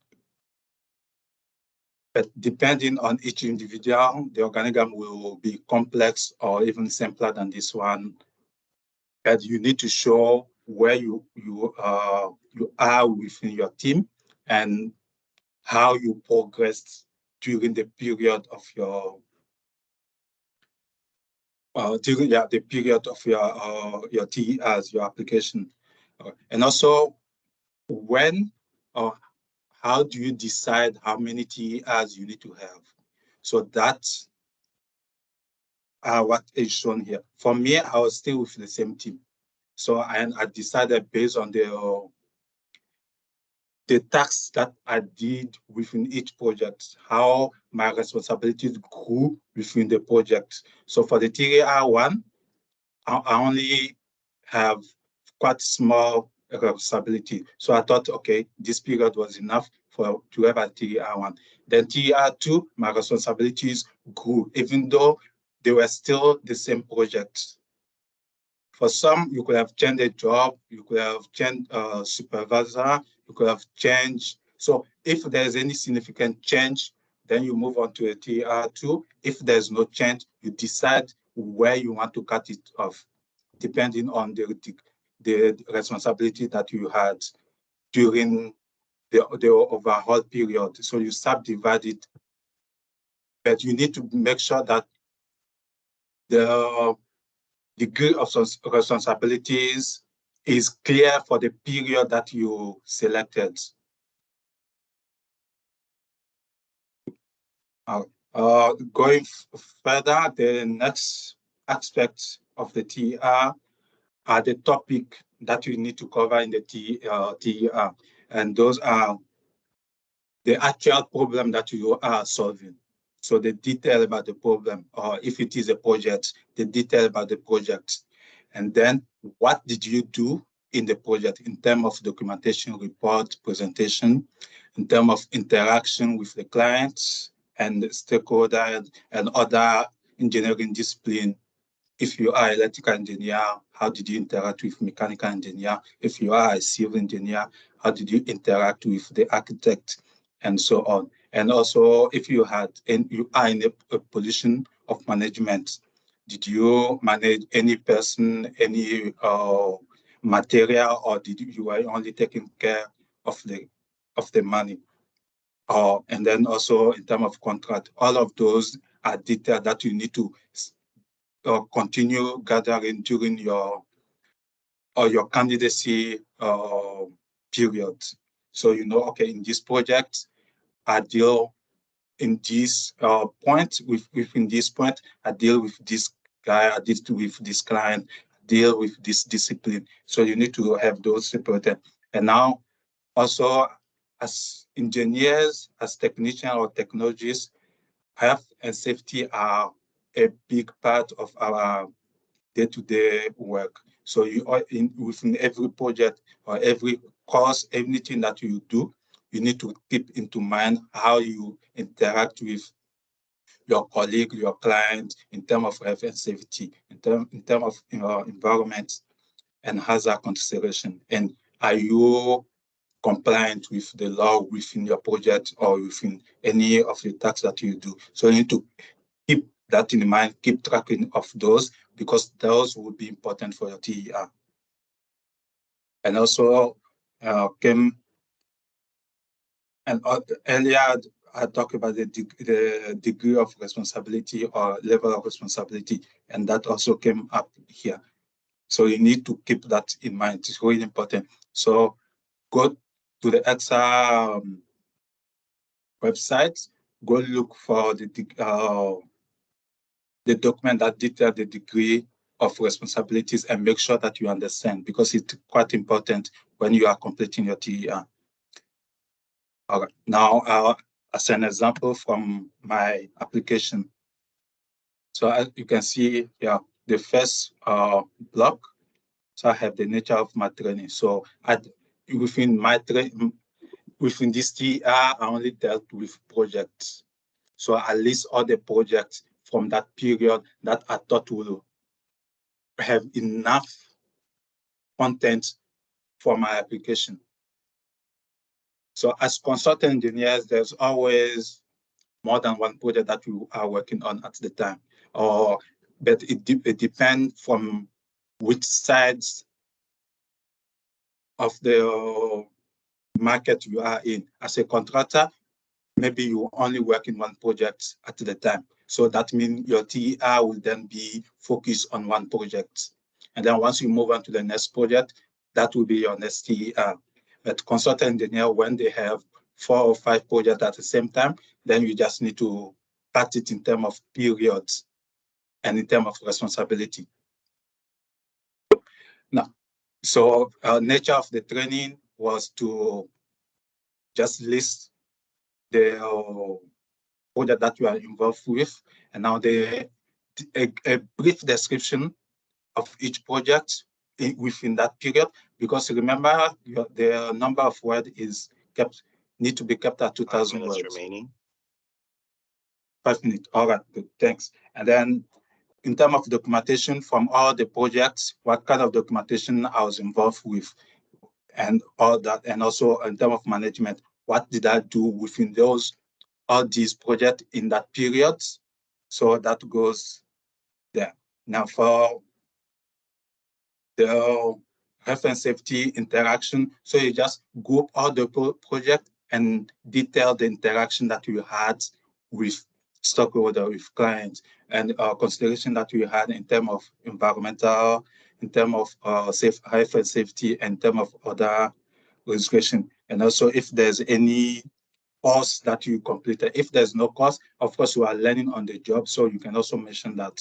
But depending on each individual, the organigram will be complex or even simpler than this one. And you need to show where you are within your team and how you progressed during the period of your the period of your TERs, your application, and also when or how do you decide how many TERs you need to have? So that's what is shown here. For me, I was still with the same team. So I decided based on the tasks that I did within each project, how my responsibilities grew within the project. So for the TER one, I only have quite small responsibility. So I thought, okay, this period was enough to have a TER one. Then TER two, my responsibilities grew, even though they were still the same projects. For some, you could have changed a job, you could have changed supervisor, you could have changed. So if there's any significant change, then you move on to a TER two. If there's no change, you decide where you want to cut it off, depending on the responsibility that you had during the overall period. So you subdivide it, but you need to make sure that the degree of responsibilities is clear for the period that you selected. Going further, the next aspect of the TER are the topic that you need to cover in the TER, and those are the actual problem that you are solving. So the detail about the problem, or if it is a project, the detail about the project. And then what did you do in the project in terms of documentation, report, presentation, in terms of interaction with the clients and the stakeholders and other engineering discipline. If you are an electrical engineer, how did you interact with mechanical engineer? If you are a civil engineer, how did you interact with the architect? And so on. And also, if you are in a position of management, did you manage any person, any material, or did you were only taking care of the money? And then also in terms of contract, all of those are details that you need to continue gathering during your candidacy period. So you know, okay, in this project, I deal in this point, within this point, I deal with this guy, I deal with this client, deal with this discipline. So you need to have those separated. And now also as engineers, as technicians or technologists, health and safety are a big part of our day-to-day work. So you are within every project or every course, anything that you do, you need to keep into mind how you interact with your colleague, your client, in terms of health and safety, in terms of environment and hazard consideration. And are you compliant with the law within your project or within any of the tasks that you do? So you need to keep that in mind, keep tracking of those, because those will be important for your TER. And also, earlier I talked about the degree of responsibility or level of responsibility, and that also came up here. So you need to keep that in mind. It's really important. So go to the EXA website, go look for the document that details the degree of responsibilities and make sure that you understand, because it's quite important when you are completing your TER. All right. Now, as an example from my application. So as you can see here, the first block. So I have the nature of my training. So within my within this TR, I only dealt with projects. So I list all the projects from that period that I thought will have enough content for my application. So as consultant engineers, there's always more than one project that you are working on at the time, but it depends from which sides of the market you are in. As a contractor, maybe you only work in one project at the time. So that means your TER will then be focused on one project. And then once you move on to the next project, that will be your next TER. But consultant engineer, when they have 4 or 5 projects at the same time, then you just need to cut it in terms of periods and in terms of responsibility. Now, so nature of the training was to just list the project that you are involved with, and now a brief description of each project within that period, because remember the number of words need to be kept at 2,000 words. Remaining. 5 minutes. All right, good, thanks. And then in terms of documentation from all the projects, what kind of documentation I was involved with, and all that, and also in terms of management, what did I do within all these projects in that period? So that goes there. Now for the health and safety interaction, so you just group all the project and detail the interaction that you had with stockholder, with clients, and consideration that we had in terms of environmental, in terms of health and safety, and in terms of other registration. And also if there's any course that you completed. If there's no course, of course, you are learning on the job, so you can also mention that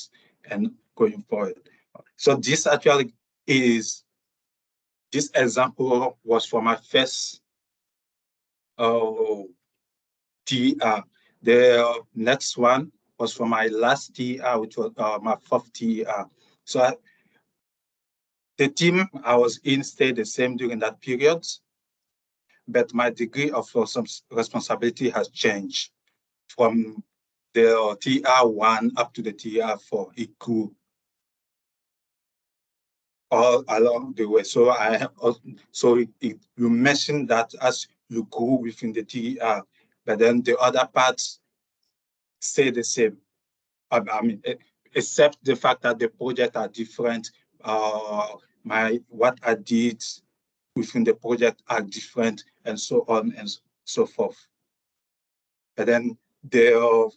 and going forward. So this actually this example was for my first TER. The next one was for my last TER, which was my 4th TER. So the team I was in stayed the same during that period, but my degree of responsibility has changed from the TR1 up to the TR4. It grew all along the way. So you mentioned that as you grew within the TR, but then the other parts stay the same. I mean, except the fact that the projects are different. What I did within the project are different, and so on and so forth. And then the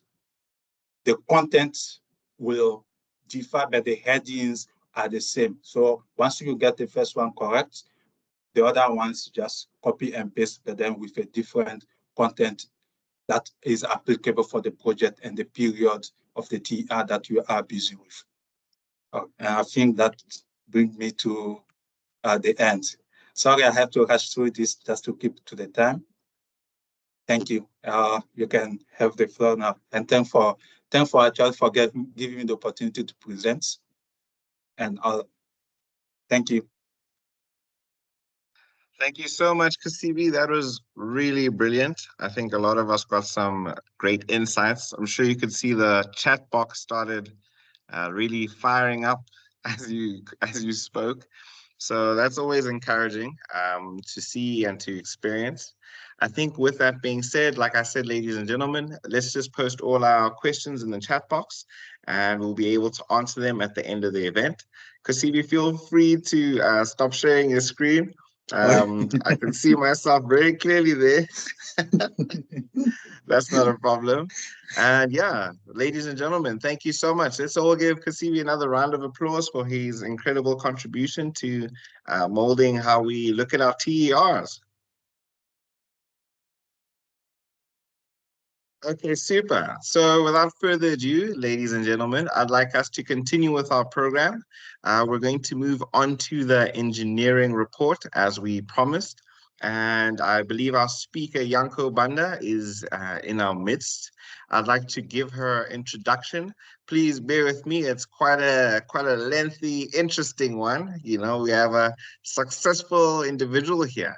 content will differ, but the headings are the same. So once you get the first one correct, the other ones just copy and paste, but then with a different content that is applicable for the project and the period of the TR that you are busy with. And I think that brings me to the end. Sorry, I have to rush through this just to keep to the time. Thank you. You can have the floor now. And thank for actually for giving me the opportunity to present. And thank you. Thank you so much, Kasibi. That was really brilliant. I think a lot of us got some great insights. I'm sure you could see the chat box started really firing up as you spoke. So that's always encouraging to see and to experience. I think with that being said, like I said, ladies and gentlemen, let's just post all our questions in the chat box and we'll be able to answer them at the end of the event. Kasibi, feel free to stop sharing your screen. I can see myself very clearly there. That's not a problem. And yeah, ladies and gentlemen, thank you so much. Let's all give Kasibi another round of applause for his incredible contribution to molding how we look at our TERs. Okay, super. So without further ado, ladies and gentlemen, I'd like us to continue with our program. We're going to move on to the engineering report as we promised. And I believe our speaker, Yanko Banda, is in our midst. I'd like to give her introduction. Please bear with me. It's quite a lengthy, interesting one. You know, we have a successful individual here.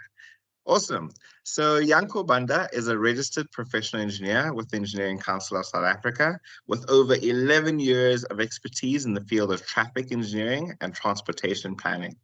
Awesome. So Yanko Banda is a registered professional engineer with the Engineering Council of South Africa with over 11 years of expertise in the field of traffic engineering and transportation planning.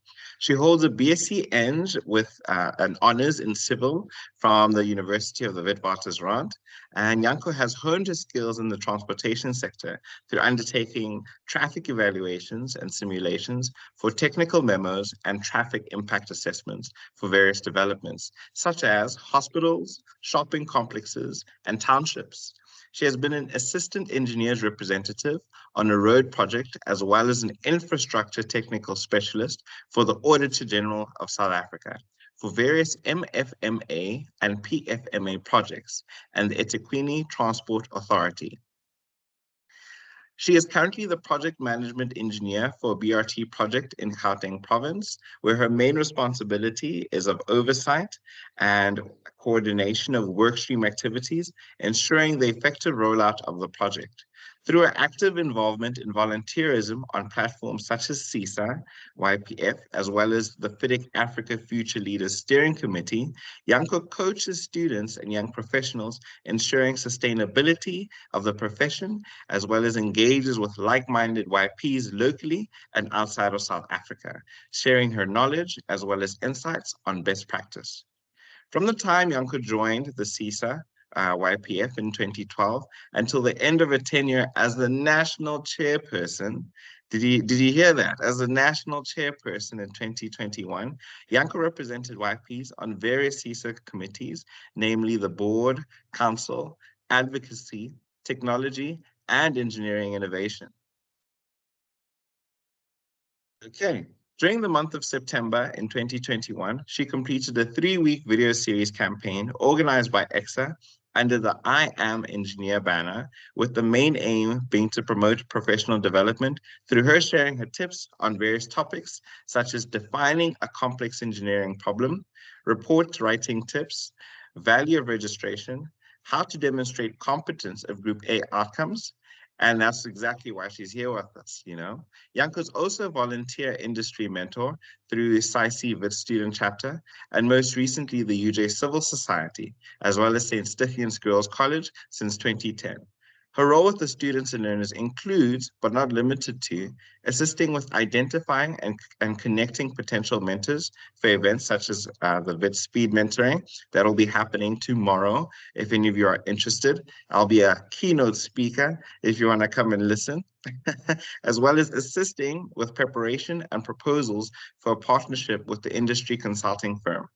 She holds a BSc Eng with an honors in civil from the University of the Witwatersrand. And Yanko has honed her skills in the transportation sector through undertaking traffic evaluations and simulations for technical memos and traffic impact assessments for various developments, such as hospitals, shopping complexes, and townships. She has been an assistant engineer's representative on a road project, as well as an infrastructure technical specialist for the Auditor General of South Africa for various MFMA and PFMA projects and the eThekwini Transport Authority. She is currently the project management engineer for a BRT project in Gauteng province, where her main responsibility is of oversight and coordination of workstream activities, ensuring the effective rollout of the project. Through her active involvement in volunteerism on platforms such as CESA YPF, as well as the FIDIC Africa Future Leaders Steering Committee, Yanko coaches students and young professionals, ensuring sustainability of the profession, as well as engages with like-minded YPs locally and outside of South Africa, sharing her knowledge as well as insights on best practice. From the time Yanko joined the CESA YPF in 2012 until the end of her tenure as the national chairperson. Did you hear that? As the national chairperson in 2021, Yanko represented YPs on various CESA committees, namely the board, council, advocacy, technology, and engineering innovation. Okay. During the month of September in 2021, she completed a 3-week video series campaign organized by EXA under the I Am Engineer banner, with the main aim being to promote professional development through her sharing her tips on various topics, such as defining a complex engineering problem, report writing tips, value of registration, how to demonstrate competence of Group A outcomes, and that's exactly why she's here with us, you know. Yanko's also a volunteer industry mentor through the CESA YPF student chapter, and most recently the UJ Civil Society, as well as St. Stephen's Girls College since 2010. Her role with the students and learners includes, but not limited to, assisting with identifying and connecting potential mentors for events such as the VIT Speed Mentoring that will be happening tomorrow. If any of you are interested, I'll be a keynote speaker if you want to come and listen, as well as assisting with preparation and proposals for a partnership with the industry consulting firm.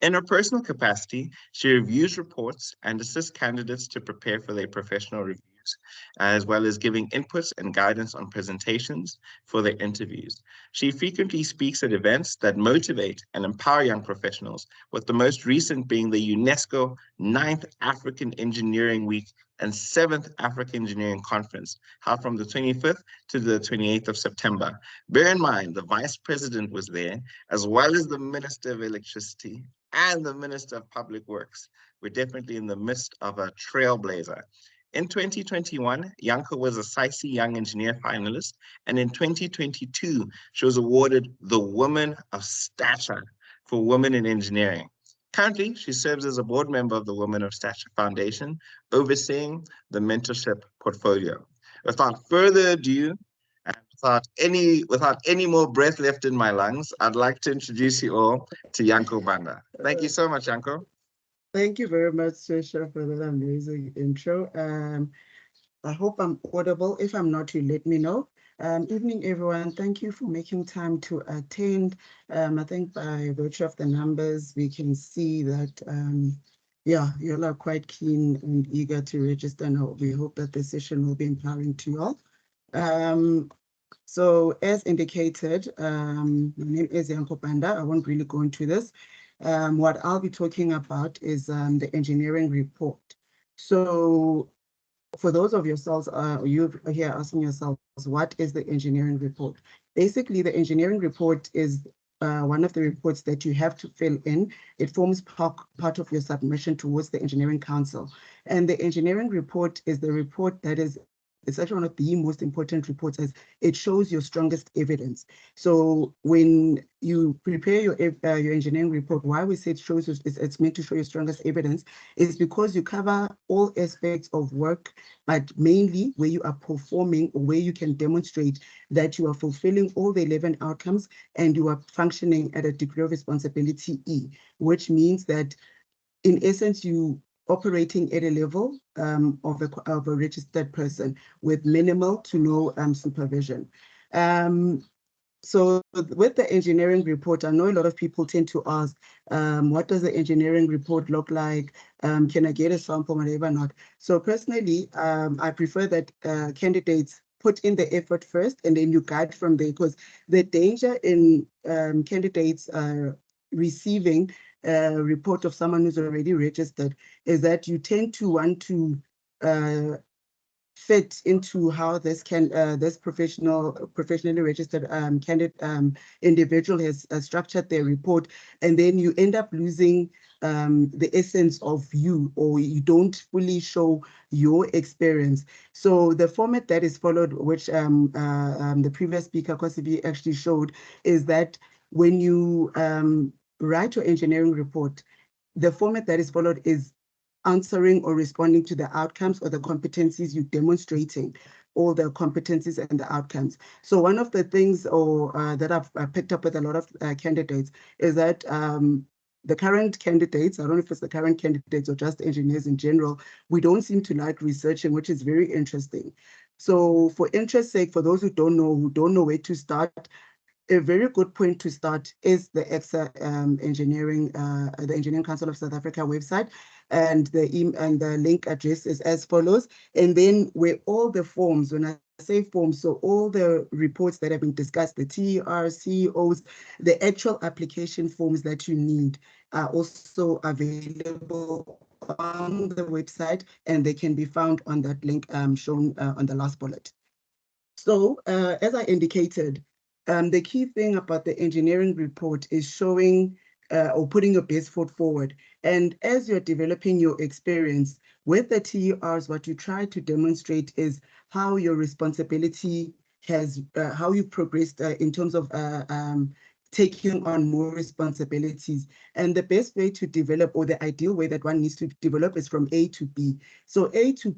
In her personal capacity, she reviews reports and assists candidates to prepare for their professional reviews, as well as giving inputs and guidance on presentations for their interviews. She frequently speaks at events that motivate and empower young professionals, with the most recent being the UNESCO 9th African Engineering Week and 7th African Engineering Conference, held from the 25th to the 28th of September. Bear in mind, the Vice President was there, as well as the Minister of Electricity and the Minister of Public Works. We're definitely in the midst of a trailblazer. In 2021, Yanko was a CESA Young Engineer finalist, and in 2022, she was awarded the Woman of Stature for Women in Engineering. Currently, she serves as a board member of the Women of Stature Foundation, overseeing the mentorship portfolio. Without further ado, and without any more breath left in my lungs, I'd like to introduce you all to Yanko Banda. Thank you so much, Yanko. Thank you very much, Swisha, for that amazing intro. I hope I'm audible. If I'm not, you let me know. Evening, everyone. Thank you for making time to attend. I think by virtue of the numbers, we can see that, yeah, you're all quite keen and eager to register. And we hope that the session will be empowering to you all. So as indicated, my name is Yanko Banda. I won't really go into this. What I'll be talking about is the engineering report. So for those of yourselves, you here asking yourselves, what is the engineering report? Basically, the engineering report is one of the reports that you have to fill in. It forms part of your submission towards the Engineering Council. And the engineering report is the report that is, it's actually one of the most important reports, as it shows your strongest evidence. So when you prepare your engineering report, why we say it shows you, it's meant to show your strongest evidence, is because you cover all aspects of work, but mainly where you are performing, or where you can demonstrate that you are fulfilling all the 11 outcomes and you are functioning at a degree of responsibility E, which means that in essence, you operating at a level of a registered person with minimal to no supervision. So with the engineering report, I know a lot of people tend to ask, what does the engineering report look like? Can I get a sample, whatever not? So personally, I prefer that candidates put in the effort first and then you guide from there, because the danger in candidates receiving a report of someone who's already registered is that you tend to want to fit into how this professionally registered candidate individual has structured their report, and then you end up losing the essence of you, or you don't fully show your experience. So the format that is followed, which the previous speaker Kosibi actually showed, is that when you write your engineering report, the format that is followed is answering or responding to the outcomes or the competencies you're demonstrating, all the competencies and the outcomes. So one of the things that I've picked up with a lot of candidates is that the current candidates, I don't know if it's the current candidates or just engineers in general, we don't seem to like researching, which is very interesting. So for interest's sake, for those who don't know where to start, a very good point to start is the EXA the Engineering Council of South Africa website, and the link address is as follows. And then where all the forms, when I say forms, so all the reports that have been discussed, the TER, CEOs, the actual application forms that you need are also available on the website, and they can be found on that link shown on the last bullet. So as I indicated, the key thing about the engineering report is showing or putting your best foot forward. And as you're developing your experience with the TERs, what you try to demonstrate is how your responsibility has, how you progressed in terms of taking on more responsibilities. And the best way to develop, or the ideal way that one needs to develop, is from A to B. So A to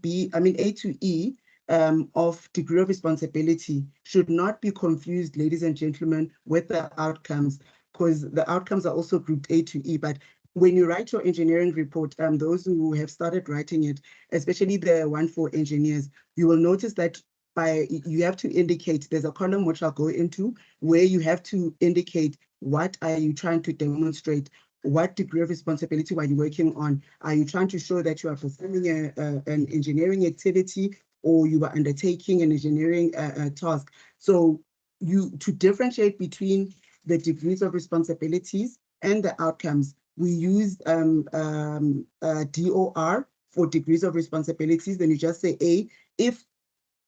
E, of degree of responsibility should not be confused, ladies and gentlemen, with the outcomes, because the outcomes are also grouped A to E. But when you write your engineering report, those who have started writing it, especially the one for engineers, you will notice that you have to indicate, there's a column which I'll go into, where you have to indicate what are you trying to demonstrate, what degree of responsibility are you working on? Are you trying to show that you are performing an engineering activity, or you are undertaking an engineering task? So to differentiate between the degrees of responsibilities and the outcomes, we use DOR for degrees of responsibilities. Then you just say A. If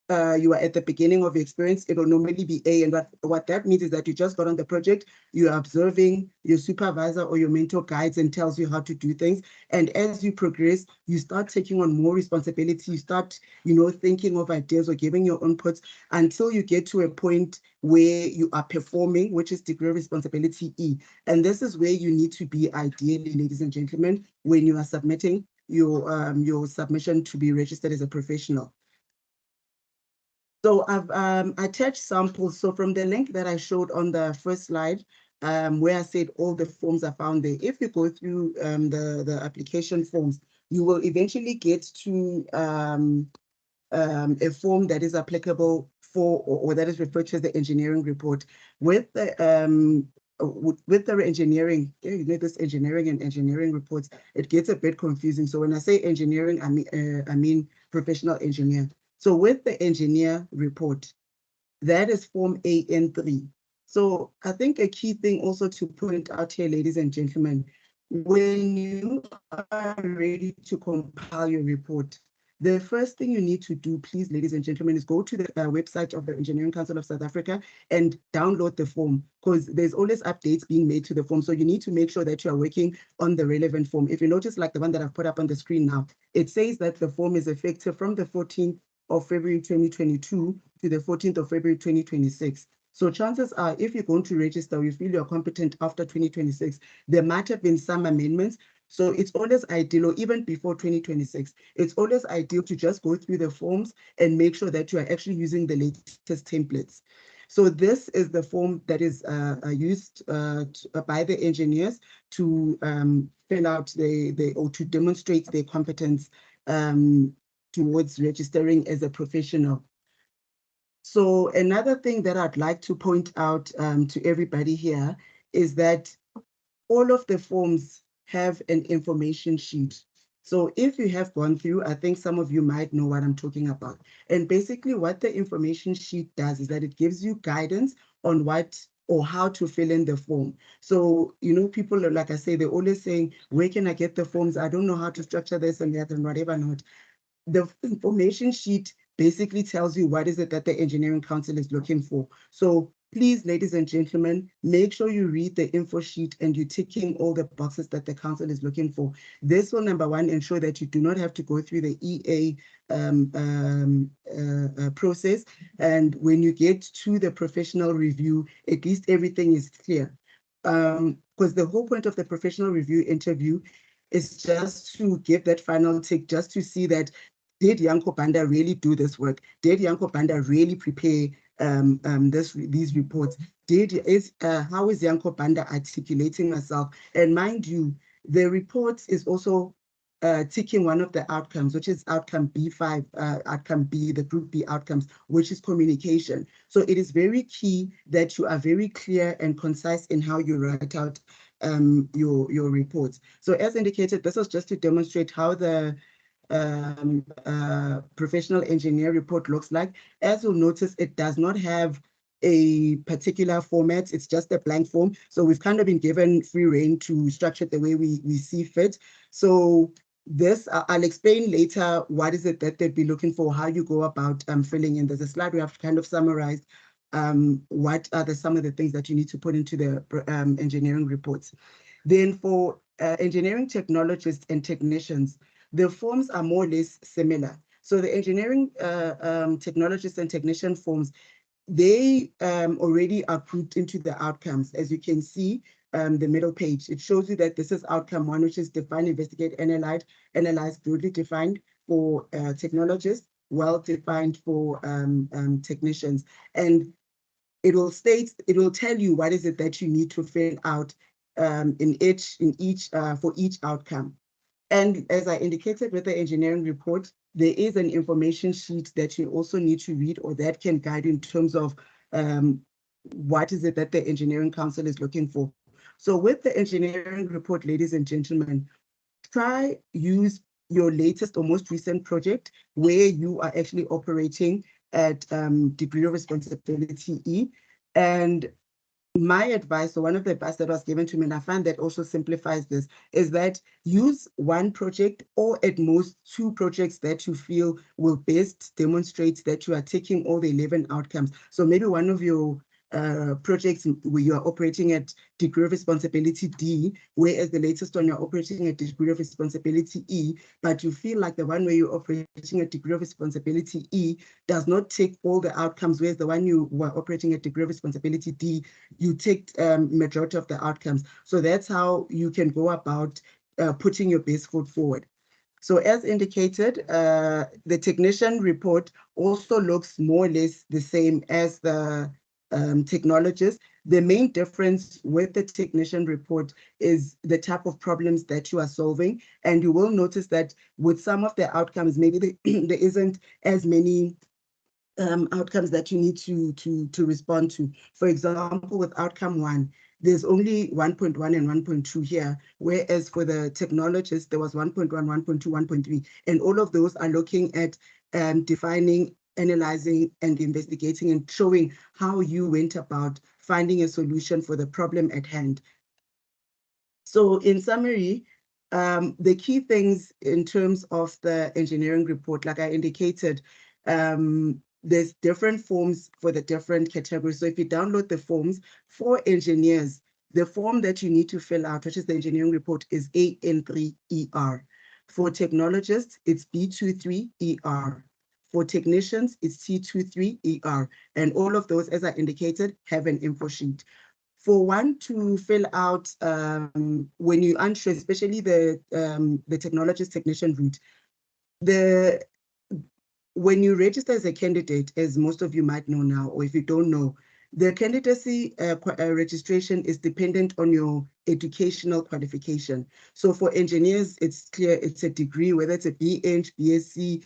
you are at the beginning of your experience, it will normally be A. And what that means is that you just got on the project, you're observing, your supervisor or your mentor guides and tells you how to do things. And as you progress, you start taking on more responsibility. You start, thinking of ideas or giving your inputs until you get to a point where you are performing, which is degree of responsibility E. And this is where you need to be ideally, ladies and gentlemen, when you are submitting your submission to be registered as a professional. So I've attached samples. So from the link that I showed on the first slide, where I said all the forms are found there, if you go through the application forms, you will eventually get to a form that is applicable for, or that is referred to as the engineering report. With the engineering, this engineering and engineering reports, it gets a bit confusing. So when I say engineering, I mean professional engineer. So with the engineer report, that is form AN3. So I think a key thing also to point out here, ladies and gentlemen, when you are ready to compile your report, The first thing you need to do, please, ladies and gentlemen, is go to the website of the Engineering Council of South Africa and download the form, because there's always updates being made to the form. So you need to make sure that you are working on the relevant form. If you notice, like the one that I've put up on the screen now, it says that the form is effective from the 14th of February 2022 to the 14th of February 2026. So chances are, if you're going to register, you feel you're competent after 2026, there might have been some amendments. So it's always ideal, or even before 2026, it's always ideal to just go through the forms and make sure that you are actually using the latest templates. So this is the form that is used by the engineers to fill out or to demonstrate their competence towards registering as a professional. So another thing that I'd like to point out to everybody here is that all of the forms have an information sheet. So if you have gone through, I think some of you might know what I'm talking about. And basically what the information sheet does is that it gives you guidance on what or how to fill in the form. So, you know, people are, like I say, they're always saying, where can I get the forms? I don't know how to structure this and that and whatever not. The information sheet basically tells you what is it that the Engineering Council is looking for. So please, ladies and gentlemen, make sure you read the info sheet and you're ticking all the boxes that the council is looking for. This will, number one, ensure that you do not have to go through the EA process. And when you get to the professional review, at least everything is clear. Because the whole point of the professional review interview is just to give that final tick, just to see that, did Yanko Banda really do this work? Did Yanko Banda really prepare these reports? How is Yanko Banda articulating herself? And mind you, the report is also ticking one of the outcomes, which is outcome B5, outcome B, the group B outcomes, which is communication. So it is very key that you are very clear and concise in how you write out your reports. So as indicated, this was just to demonstrate how the professional engineer report looks like. As you'll notice, it does not have a particular format. It's just a blank form. So we've kind of been given free rein to structure it the way we see fit. So this, I'll explain later what is it that they'd be looking for, how you go about filling in. There's a slide we have kind of summarized what are some of the things that you need to put into the engineering reports. Then for engineering technologists and technicians, the forms are more or less similar. So the engineering technologists and technician forms, they already are grouped into the outcomes. As you can see, the middle page, it shows you that this is outcome one, which is define, investigate, analyze, broadly defined for technologists, well-defined for technicians. And it will tell you what is it that you need to fill out for each outcome. And as I indicated with the engineering report, there is an information sheet that you also need to read, or that can guide you in terms of what is it that the Engineering Council is looking for. So with the engineering report, ladies and gentlemen, use your latest or most recent project where you are actually operating at degree of responsibility E. And my advice, or one of the advice that was given to me, and I find that also simplifies this, is that use one project or at most two projects that you feel will best demonstrate that you are taking all the 11 outcomes. So maybe one of your projects where you are operating at degree of responsibility D, whereas the latest one you're operating at degree of responsibility E, but you feel like the one where you're operating at degree of responsibility E does not take all the outcomes, whereas the one you were operating at degree of responsibility D, you take majority of the outcomes. So that's how you can go about putting your best foot forward. So as indicated, the technician report also looks more or less the same as the technologist. The main difference with the technician report is the type of problems that you are solving. And you will notice that with some of the outcomes, maybe there isn't as many outcomes that you need to respond to. For example, with outcome one, there's only 1.1 and 1.2 here, whereas for the technologist, there was 1.1, 1.2, 1.3, and all of those are looking at defining, analyzing, and investigating, and showing how you went about finding a solution for the problem at hand. So in summary, The key things in terms of the engineering report, like I indicated, there's different forms for the different categories. So if you download the forms for engineers, the form that you need to fill out, which is the engineering report, is AN3ER. For technologists, it's B23ER. For technicians, it's T23ER. And all of those, as I indicated, have an info sheet. For one to fill out when you unsure, especially the technologist technician route, when you register as a candidate, as most of you might know now, or if you don't know, the candidacy registration is dependent on your educational qualification. So for engineers, it's clear it's a degree, whether it's a BEng, BSc,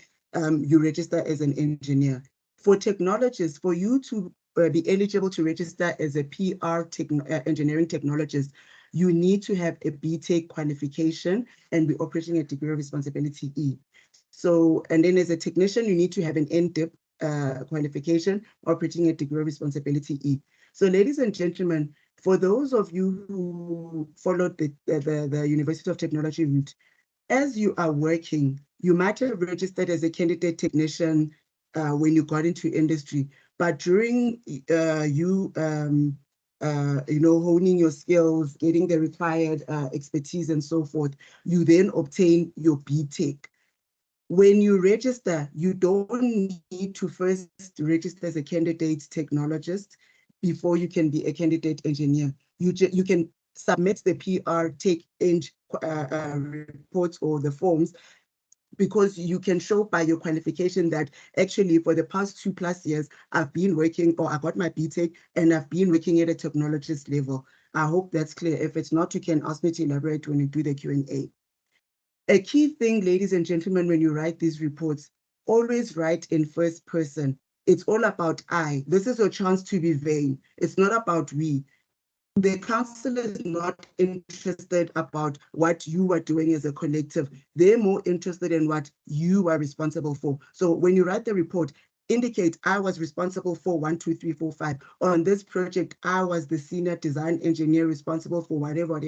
you register as an engineer. For technologists, for you to be eligible to register as a PR engineering technologist, you need to have a BTech qualification and be operating a degree of responsibility E. So, and then as a technician, you need to have an NDIP qualification, operating a degree of responsibility E. So, ladies and gentlemen, for those of you who followed the University of Technology route, as you are working, you might have registered as a candidate technician when you got into industry, but during honing your skills, getting the required expertise and so forth, you then obtain your BTech. When you register, you don't need to first register as a candidate technologist before you can be a candidate engineer. You can submit the PR Tech Eng reports or the forms, because you can show by your qualification that actually for the past 2+ years, I've been working, or I got my BTech and I've been working at a technologist level. I hope that's clear. If it's not, you can ask me to elaborate when you do the Q&A. A key thing, ladies and gentlemen, when you write these reports, always write in first person. It's all about I. This is your chance to be vain. It's not about we. The council is not interested about what you are doing as a collective. They're more interested in what you are responsible for. So when you write the report, indicate I was responsible for 1, 2, 3, 4, 5. On this project, I was the senior design engineer responsible for whatever.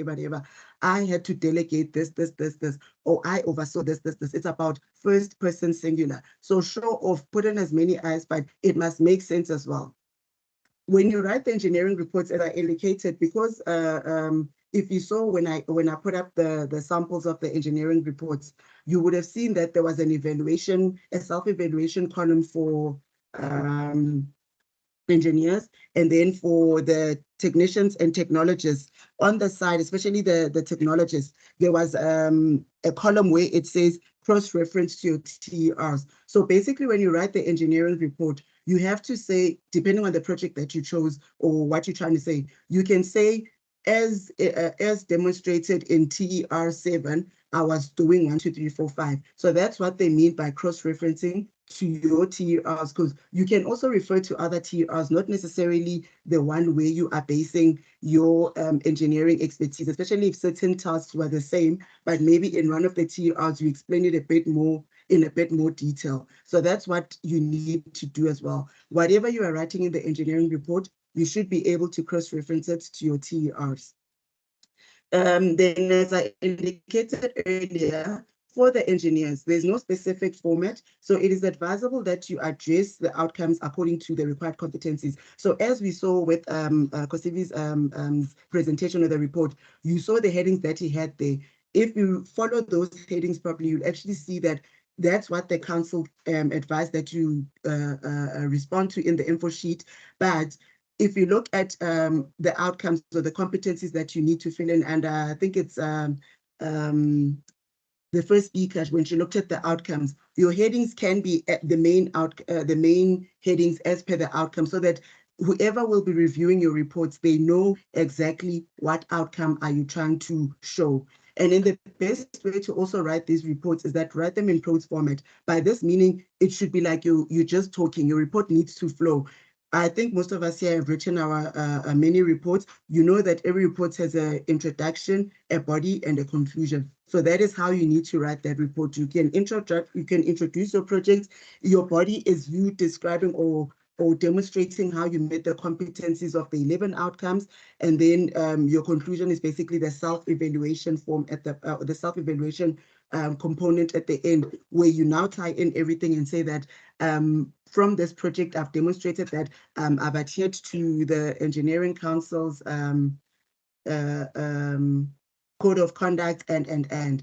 I had to delegate this, or I oversaw this. It's about first person singular. So show off, put in as many eyes, but it must make sense as well. When you write the engineering reports, as I indicated, because if you saw when I put up the samples of the engineering reports, you would have seen that there was an evaluation, a self-evaluation column for engineers, and then for the technicians and technologists on the side, especially the technologists, there was a column where it says cross-reference to your TERs. So basically, when you write the engineering report, you have to say, depending on the project that you chose or what you're trying to say, you can say, as demonstrated in TER 7, I was doing 1, 2, 3, 4, 5. So that's what they mean by cross-referencing to your TERs, because you can also refer to other TERs, not necessarily the one where you are basing your engineering expertise, especially if certain tasks were the same, but maybe in one of the TERs, you explain it a bit more in a bit more detail. So that's what you need to do as well. Whatever you are writing in the engineering report, you should be able to cross-reference it to your TERs. Then, as I indicated earlier, for the engineers, there's no specific format, so it is advisable that you address the outcomes according to the required competencies. So as we saw with Kosivi's presentation of the report, you saw the headings that he had there. If you follow those headings properly, you'll actually see that that's what the council advised that you respond to in the info sheet. But if you look at the outcomes or the competencies that you need to fill in, and I think it's the first speaker, when she looked at the outcomes, your headings can be at the main headings as per the outcome, so that whoever will be reviewing your reports, they know exactly what outcome are you trying to show. And then the best way to also write these reports is that write them in prose format. By this meaning, it should be like you're just talking. Your report needs to flow. I think most of us here have written our many reports. You know that every report has an introduction, a body, and a conclusion. So that is how you need to write that report. You can introduce your project. Your body is you describing or or demonstrating how you met the competencies of the 11 outcomes. And then your conclusion is basically the self-evaluation form at the self-evaluation component at the end, where you now tie in everything and say that from this project, I've demonstrated that I've adhered to the Engineering Council's code of conduct and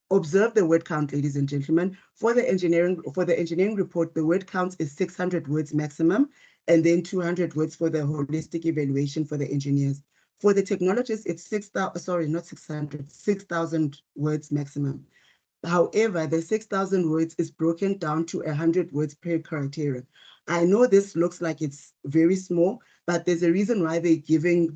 observe the word count, ladies and gentlemen. For the engineering report, the word count is 600 words maximum, and then 200 words for the holistic evaluation for the engineers. For the technologists, it's 6,000 words maximum. However, the 6,000 words is broken down to 100 words per criteria. I know this looks like it's very small, but there's a reason why they're giving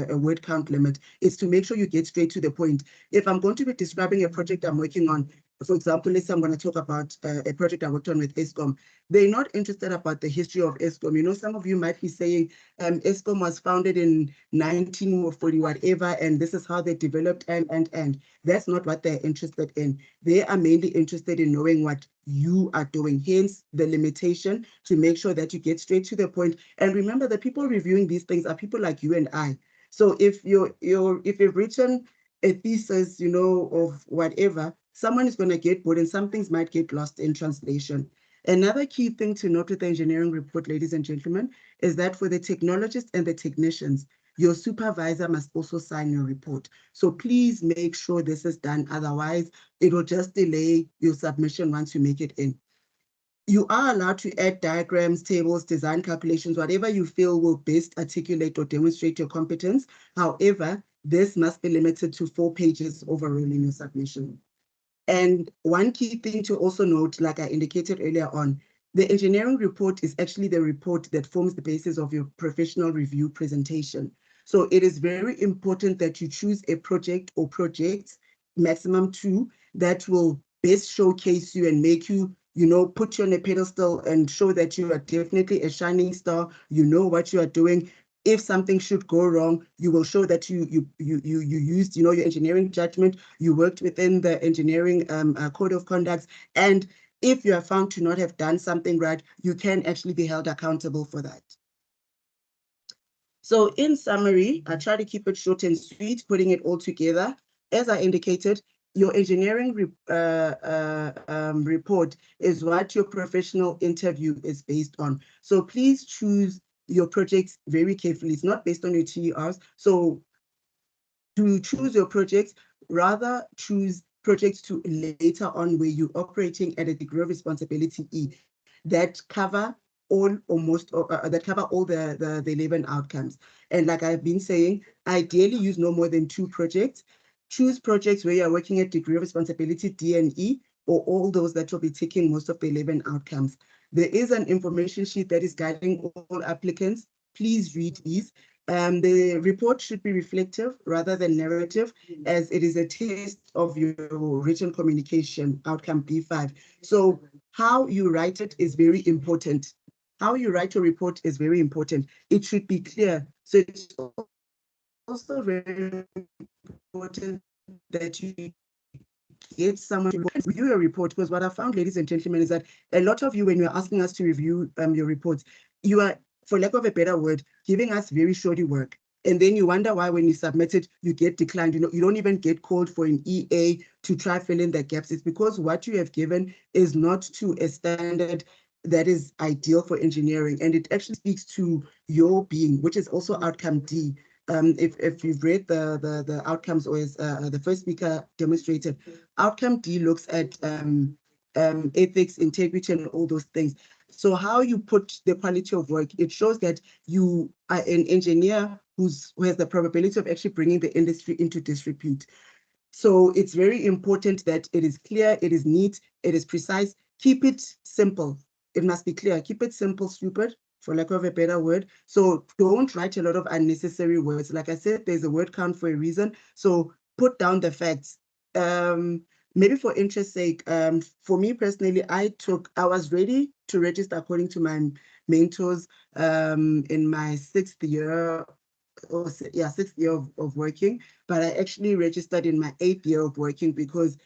a word count limit. It's to make sure you get straight to the point. If I'm going to be describing a project I'm working on, for example, let's say I'm going to talk about a project I worked on with ESCOM. They're not interested about the history of ESCOM. You know, some of you might be saying ESCOM was founded in 1940 whatever, and this is how they developed, and that's not what they're interested in. They are mainly interested in knowing what you are doing, hence the limitation, to make sure that you get straight to the point. And remember, the people reviewing these things are people like you and I. So if you've written a thesis, you know, of whatever, someone is going to get bored and some things might get lost in translation. Another key thing to note with the engineering report, ladies and gentlemen, is that for the technologists and the technicians, your supervisor must also sign your report. So please make sure this is done. Otherwise, it will just delay your submission once you make it in. You are allowed to add diagrams, tables, design calculations, whatever you feel will best articulate or demonstrate your competence. However, this must be limited to 4 pages overall in your submission. And one key thing to also note, like I indicated earlier on, the engineering report is actually the report that forms the basis of your professional review presentation. So it is very important that you choose a project or projects, maximum 2, that will best showcase you and make you, you know, put you on a pedestal and show that you are definitely a shining star, you know what you are doing. If something should go wrong, you will show that you used, you know, your engineering judgment, you worked within the engineering code of conduct, and if you are found to not have done something right, you can actually be held accountable for that. So in summary, I try to keep it short and sweet, putting it all together. As I indicated, your engineering report is what your professional interview is based on. So please choose your projects very carefully. It's not based on your TERs. So to choose your projects, rather choose projects to later on where you're operating at a degree of responsibility E that cover all or most that cover all the 11 outcomes. And like I've been saying, ideally use no more than 2 projects. Choose projects where you're working at degree of responsibility D and E, or all those that will be taking most of the 11 outcomes. There is an information sheet that is guiding all applicants. Please read these. The report should be reflective rather than narrative, as it is a test of your written communication, outcome B5. So how you write it is very important. How you write your report is very important. It should be clear. So it's also very important that you get someone to review your report, because what I found, ladies and gentlemen, is that a lot of you, when you're asking us to review your reports, you are, for lack of a better word, giving us very shoddy work. And then you wonder why when you submit it, you get declined. You know, you don't even get called for an EA to try fill in the gaps. It's because what you have given is not to a standard that is ideal for engineering. And it actually speaks to your being, which is also outcome D. If you've read the outcomes, or as the first speaker demonstrated, outcome D looks at ethics, integrity, and all those things. So how you put the quality of work, it shows that you are an engineer who has the probability of actually bringing the industry into disrepute. So it's very important that it is clear, it is neat, it is precise. Keep it simple. It must be clear. Keep it simple, stupid, for lack of a better word. So don't write a lot of unnecessary words. Like I said, there's a word count for a reason. So put down the facts. Maybe for interest's sake, for me personally, I was ready to register according to my mentors in my 6th year, or 6th year of working, but I actually registered in my 8th year of working because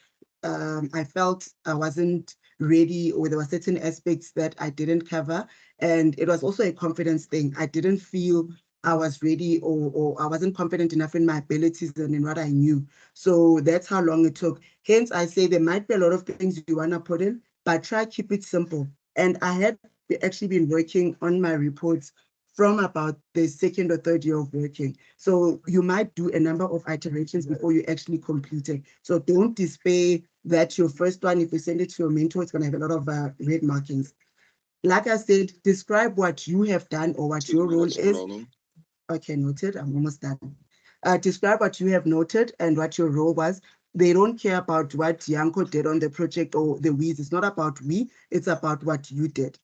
I felt I wasn't ready, or there were certain aspects that I didn't cover. And it was also a confidence thing. I didn't feel I was ready, or I wasn't confident enough in my abilities and in what I knew. So that's how long it took. Hence, I say there might be a lot of things you want to put in, but try keep it simple. And I had actually been working on my reports from about the second or third year of working. So you might do a number of iterations before you actually complete it. So don't despair that your first one, if you send it to your mentor, it's going to have a lot of red markings. Like I said, describe what you have done or what your role is. Okay, noted. I'm almost done. Describe what you have noted and what your role was. They don't care about what Yanko did on the project or the weeds. It's not about we, it's about what you did.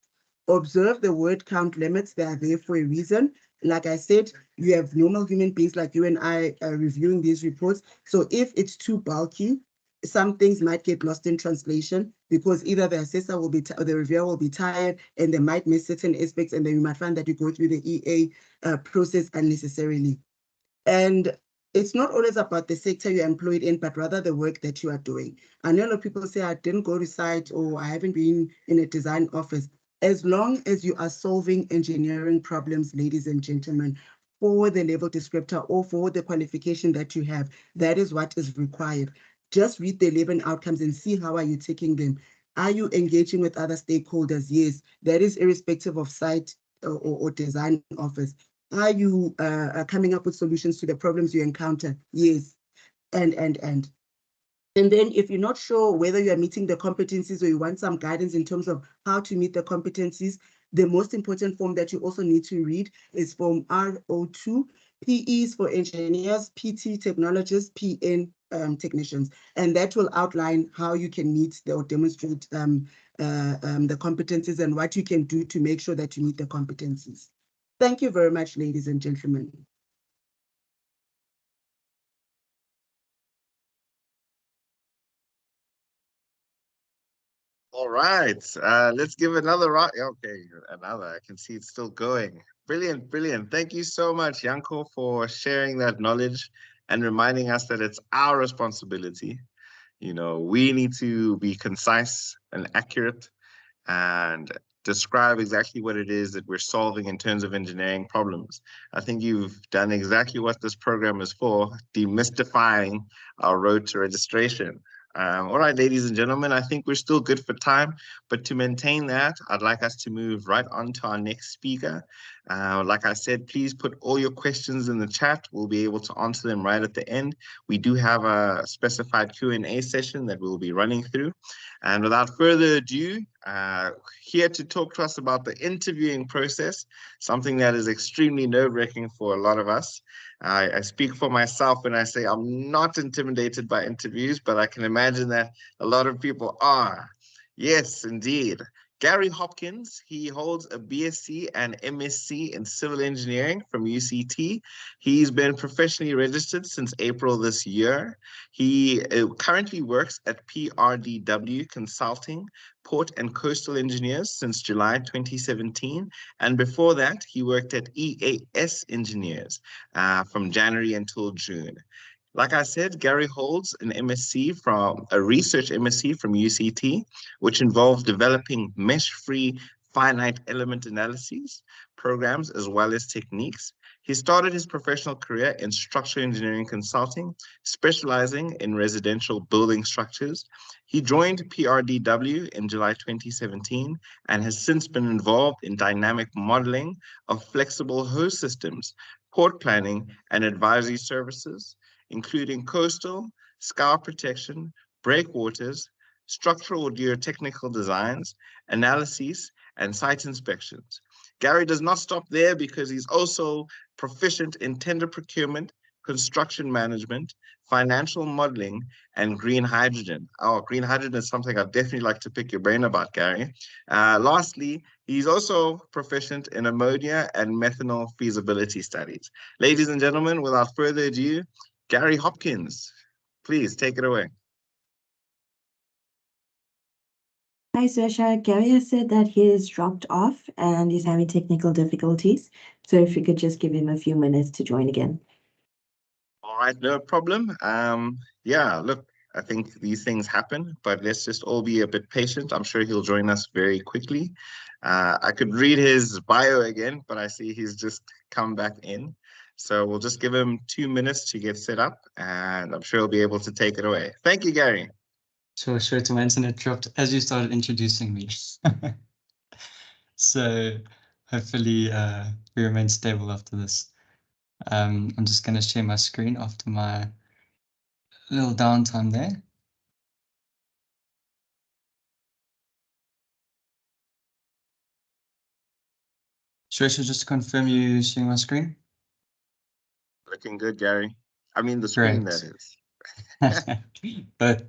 Observe the word count limits. They are there for a reason. Like I said, you have normal human beings like you and I reviewing these reports. So if it's too bulky, some things might get lost in translation because either the assessor will be, or the reviewer will be tired and they might miss certain aspects, and then you might find that you go through the EA process unnecessarily. And it's not always about the sector you're employed in, but rather the work that you are doing. I know a lot of people say, I didn't go to site, or I haven't been in a design office. As long as you are solving engineering problems, ladies and gentlemen, for the level descriptor or for the qualification that you have, that is what is required. Just read the 11 outcomes and see how are you taking them. Are you engaging with other stakeholders? Yes, that is irrespective of site or design office. Are you coming up with solutions to the problems you encounter? Yes, and then if you're not sure whether you are meeting the competencies or you want some guidance in terms of how to meet the competencies, the most important form that you also need to read is Form RO2. PE is for engineers, PT technologists, PN technicians, and that will outline how you can meet or demonstrate the competencies and what you can do to make sure that you meet the competencies. Thank you very much, ladies and gentlemen. All right, let's give another round. Okay, another. I can see it's still going. Brilliant, brilliant. Thank you so much, Yanko, for sharing that knowledge and reminding us that it's our responsibility. You know, we need to be concise and accurate and describe exactly what it is that we're solving in terms of engineering problems. I think you've done exactly what this program is for, demystifying our road to registration. All right, ladies and gentlemen, I think we're still good for time, but to maintain that, I'd like us to move right on to our next speaker. Like I said, please put all your questions in the chat. We'll be able to answer them right at the end. We do have a specified Q&A session that we'll be running through. And without further ado, here to talk to us about the interviewing process, something that is extremely nerve-wracking for a lot of us. I speak for myself when I say I'm not intimidated by interviews, but I can imagine that a lot of people are. Yes, indeed. Gary Hopkins, he holds a BSc and MSc in civil engineering from UCT. He's been professionally registered since April this year. He currently works at PRDW Consulting, Port and Coastal Engineers since July 2017. And before that, he worked at EAS Engineers from January until June. Like I said, Gary holds an MSc from a research MSc from UCT, which involves developing mesh-free finite element analyses programs as well as techniques. He started his professional career in structural engineering consulting, specializing in residential building structures. He joined PRDW in July 2017 and has since been involved in dynamic modeling of flexible host systems, port planning, and advisory services, including coastal, scour protection, breakwaters, structural geotechnical designs, analyses, and site inspections. Gary does not stop there because he's also proficient in tender procurement, construction management, financial modeling, and green hydrogen. Oh, green hydrogen is something I'd definitely like to pick your brain about, Gary. Lastly, he's also proficient in ammonia and methanol feasibility studies. Ladies and gentlemen, without further ado, Gary Hopkins, please take it away. Hi, Swesha. Gary has said that he is dropped off and he's having technical difficulties. So if you could just give him a few minutes to join again. All right, no problem. Yeah, look, I think these things happen, but let's just all be a bit patient. I'm sure he'll join us very quickly. I could read his bio again, but I see he's just come back in. So we'll just give him 2 minutes to get set up, and I'm sure he'll be able to take it away. Thank you, Gary. Sure, to my internet dropped as you started introducing me. So hopefully we remain stable after this. I'm just going to share my screen after my little downtime there. Suresh, just to confirm you seeing my screen? Looking good, Gary. I mean, the screen, Great. that is. But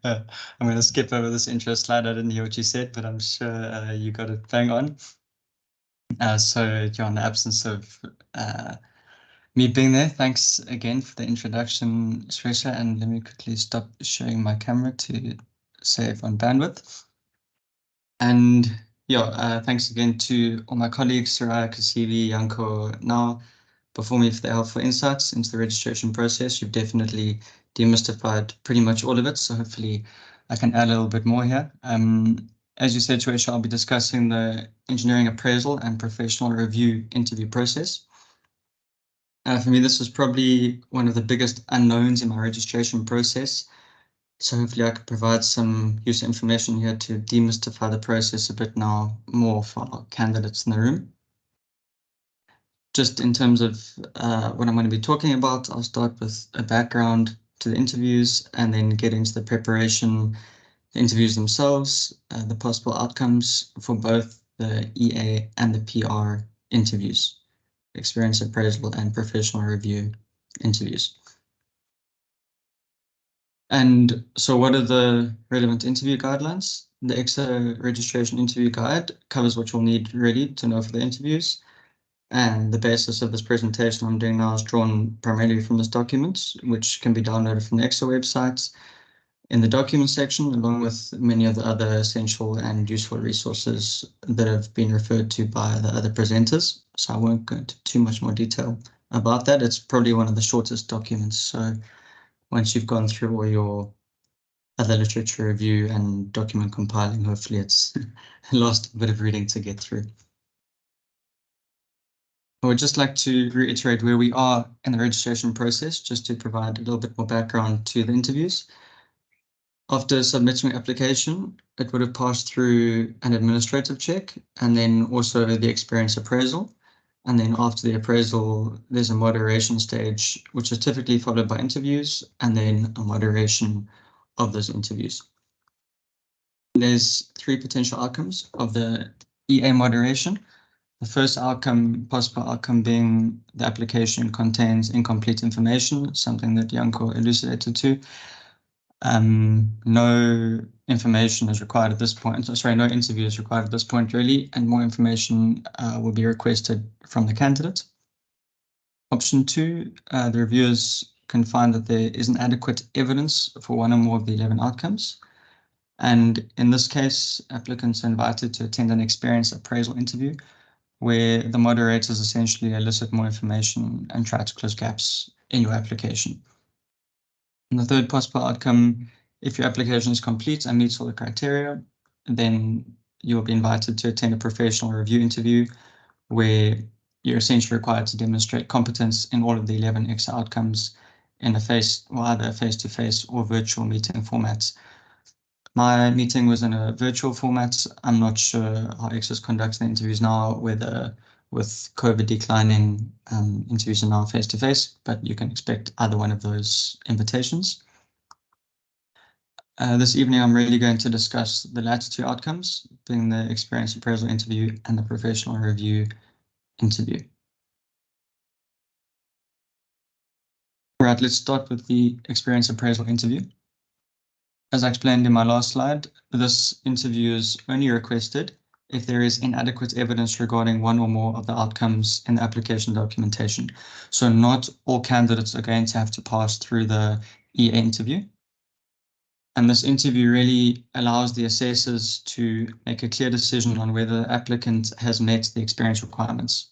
I'm going to skip over this intro slide. I didn't hear what you said, but I'm sure you got it bang on. So yeah, in the absence of me being there, thanks again for the introduction, Suresh, and let me quickly stop sharing my camera to save on bandwidth. And yeah, thanks again to all my colleagues, Soraya, Kasivi, Yanko, now before me for the helpful insights into the registration process. You've definitely demystified pretty much all of it, so hopefully I can add a little bit more here. As you said, Suresh, I'll be discussing the engineering appraisal and professional review interview process. For me, this was probably one of the biggest unknowns in my registration process. So hopefully I could provide some useful information here to demystify the process a bit now more for our candidates in the room. Just in terms of what I'm going to be talking about, I'll start with a background to the interviews and then get into the preparation, the interviews themselves, the possible outcomes for both the EA and the PR interviews, experience appraisal and professional review interviews. And so what are the relevant interview guidelines? The CESA registration interview guide covers what you'll need really to know for the interviews. And the basis of this presentation I'm doing now is drawn primarily from this document, which can be downloaded from the CESA website in the document section, along with many of the other essential and useful resources that have been referred to by the other presenters. So I won't go into too much more detail about that. It's probably one of the shortest documents. So once you've gone through all your other literature review and document compiling, hopefully it's last bit of reading to get through. I would just like to reiterate where we are in the registration process, just to provide a little bit more background to the interviews. After submitting your application, it would have passed through an administrative check and then also the experience appraisal. And then after the appraisal, there's a moderation stage, which is typically followed by interviews and then a moderation of those interviews. There's 3 potential outcomes of the EA moderation. The first outcome, possible outcome, being the application contains incomplete information, something that Yanko elucidated to. No information is required at this point. Sorry, no interview is required at this point, really, and more information will be requested from the candidate. Option 2, the reviewers can find that there isn't adequate evidence for one or more of the 11 outcomes. And in this case, applicants are invited to attend an experience appraisal interview where the moderators essentially elicit more information and try to close gaps in your application. And the third possible outcome, if your application is complete and meets all the criteria, then you'll be invited to attend a professional review interview where you're essentially required to demonstrate competence in all of the 11 CESA outcomes in either a face-to-face or virtual meeting formats. My meeting was in a virtual format. I'm not sure how CESA is conducting the interviews now, whether with COVID declining, interviews are now face-to-face, but you can expect either one of those invitations. This evening, I'm really going to discuss the latter 2 outcomes, being the experience appraisal interview and the professional review interview. Right, let's start with the experience appraisal interview. As I explained in my last slide, this interview is only requested if there is inadequate evidence regarding one or more of the outcomes in the application documentation. So not all candidates are going to have to pass through the EA interview. And this interview really allows the assessors to make a clear decision on whether the applicant has met the experience requirements.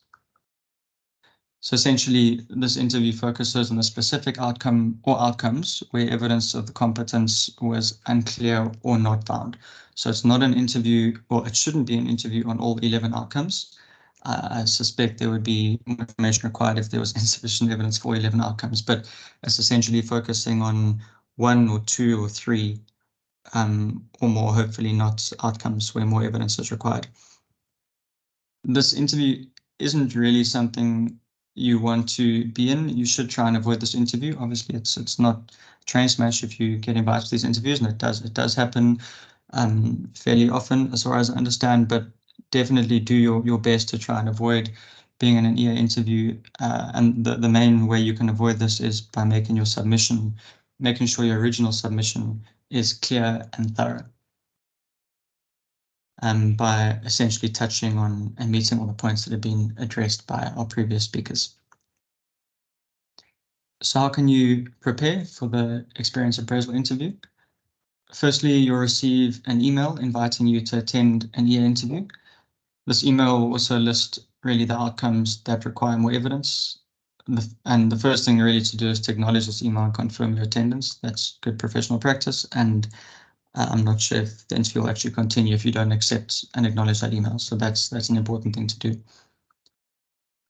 So essentially, this interview focuses on the specific outcome or outcomes where evidence of the competence was unclear or not found. So it's not an interview, or it shouldn't be an interview on all 11 outcomes. I suspect there would be more information required if there was insufficient evidence for 11 outcomes, but it's essentially focusing on 1 or 2 or 3 or more, hopefully not, outcomes where more evidence is required. This interview isn't really something you want to be in. You should try and avoid this interview. Obviously, it's not train smash if you get invited to these interviews, and it does happen fairly often, as far as I understand. But definitely do your best to try and avoid being in an EA interview. And the main way you can avoid this is by making your submission, making sure your original submission is clear and thorough. By essentially touching on and meeting all the points that have been addressed by our previous speakers. So how can you prepare for the experience appraisal interview? Firstly, you'll receive an email inviting you to attend an EA interview. This email will also list really the outcomes that require more evidence. And the first thing really to do is to acknowledge this email and confirm your attendance. That's good professional practice. And I'm not sure if the interview will actually continue if you don't accept and acknowledge that email. So that's an important thing to do.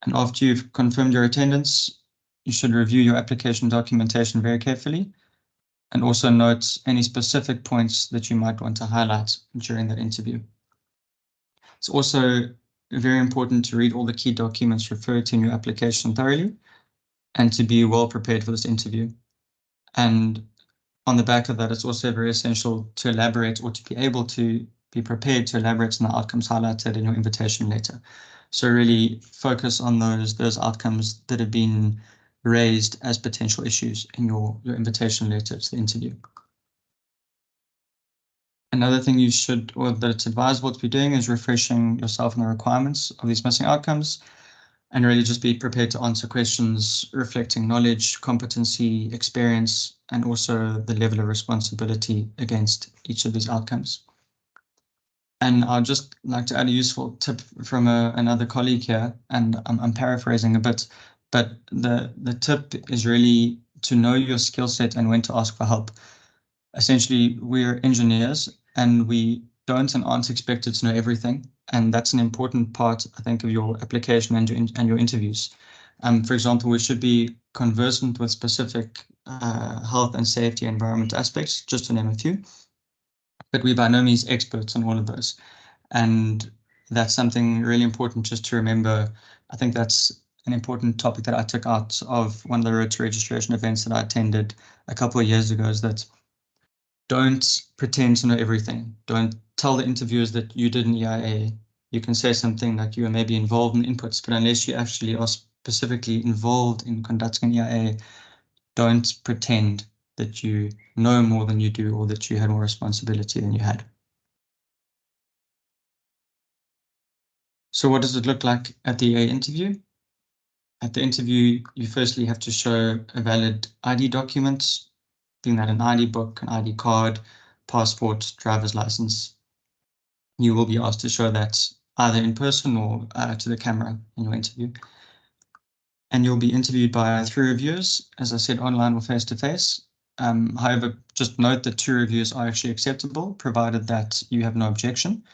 And after you've confirmed your attendance, you should review your application documentation very carefully and also note any specific points that you might want to highlight during that interview. It's also very important to read all the key documents referred to in your application thoroughly and to be well prepared for this interview. And on the back of that, it's also very essential to elaborate, or to be able to be prepared to elaborate on the outcomes highlighted in your invitation letter. So really focus on those outcomes that have been raised as potential issues in your invitation letter to the interview. Another thing you should, or that it's advisable to be doing, is refreshing yourself on the requirements of these missing outcomes, and really just be prepared to answer questions reflecting knowledge, competency, experience, and also the level of responsibility against each of these outcomes. And I'd just like to add a useful tip from another colleague here, and I'm paraphrasing a bit, but the tip is really to know your skill set and when to ask for help. Essentially, we're engineers and we don't and aren't expected to know everything. And that's an important part, I think, of your application and your interviews. For example, we should be conversant with specific health and safety environment aspects, just to name a few. But we're by no means experts on all of those. And that's something really important just to remember. I think that's an important topic that I took out of one of the road to registration events that I attended a couple of years ago, is that don't pretend to know everything. Don't tell the interviewers that you did an EIA. You can say something like you are maybe involved in inputs, but unless you actually are specifically involved in conducting an EIA, don't pretend that you know more than you do or that you had more responsibility than you had. So what does it look like at the EIA interview? At the interview, you firstly have to show a valid ID document, being that an ID book, an ID card, passport, driver's license. You will be asked to show that either in person or to the camera in your interview. And you'll be interviewed by 3 reviewers, as I said, online or face-to-face. However, just note that 2 reviews are actually acceptable, provided that you have no objection.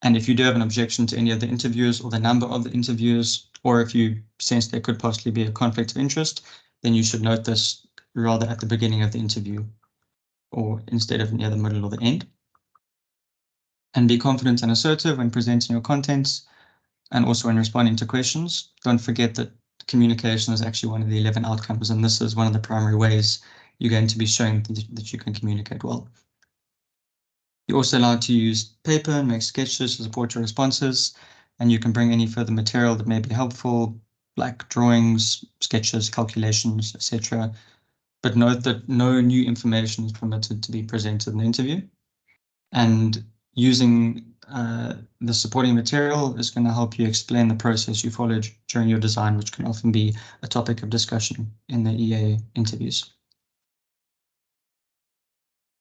And if you do have an objection to any of the interviewers or the number of the interviewers, or if you sense there could possibly be a conflict of interest, then you should note this rather at the beginning of the interview, or instead of near the middle or the end. And be confident and assertive when presenting your contents and also when responding to questions. Don't forget that communication is actually one of the 11 outcomes, and this is one of the primary ways you're going to be showing that you can communicate well. You're also allowed to use paper and make sketches to support your responses, and you can bring any further material that may be helpful, like drawings, sketches, calculations, etc. But note that no new information is permitted to be presented in the interview. And using the supporting material is going to help you explain the process you followed during your design, which can often be a topic of discussion in the EA interviews.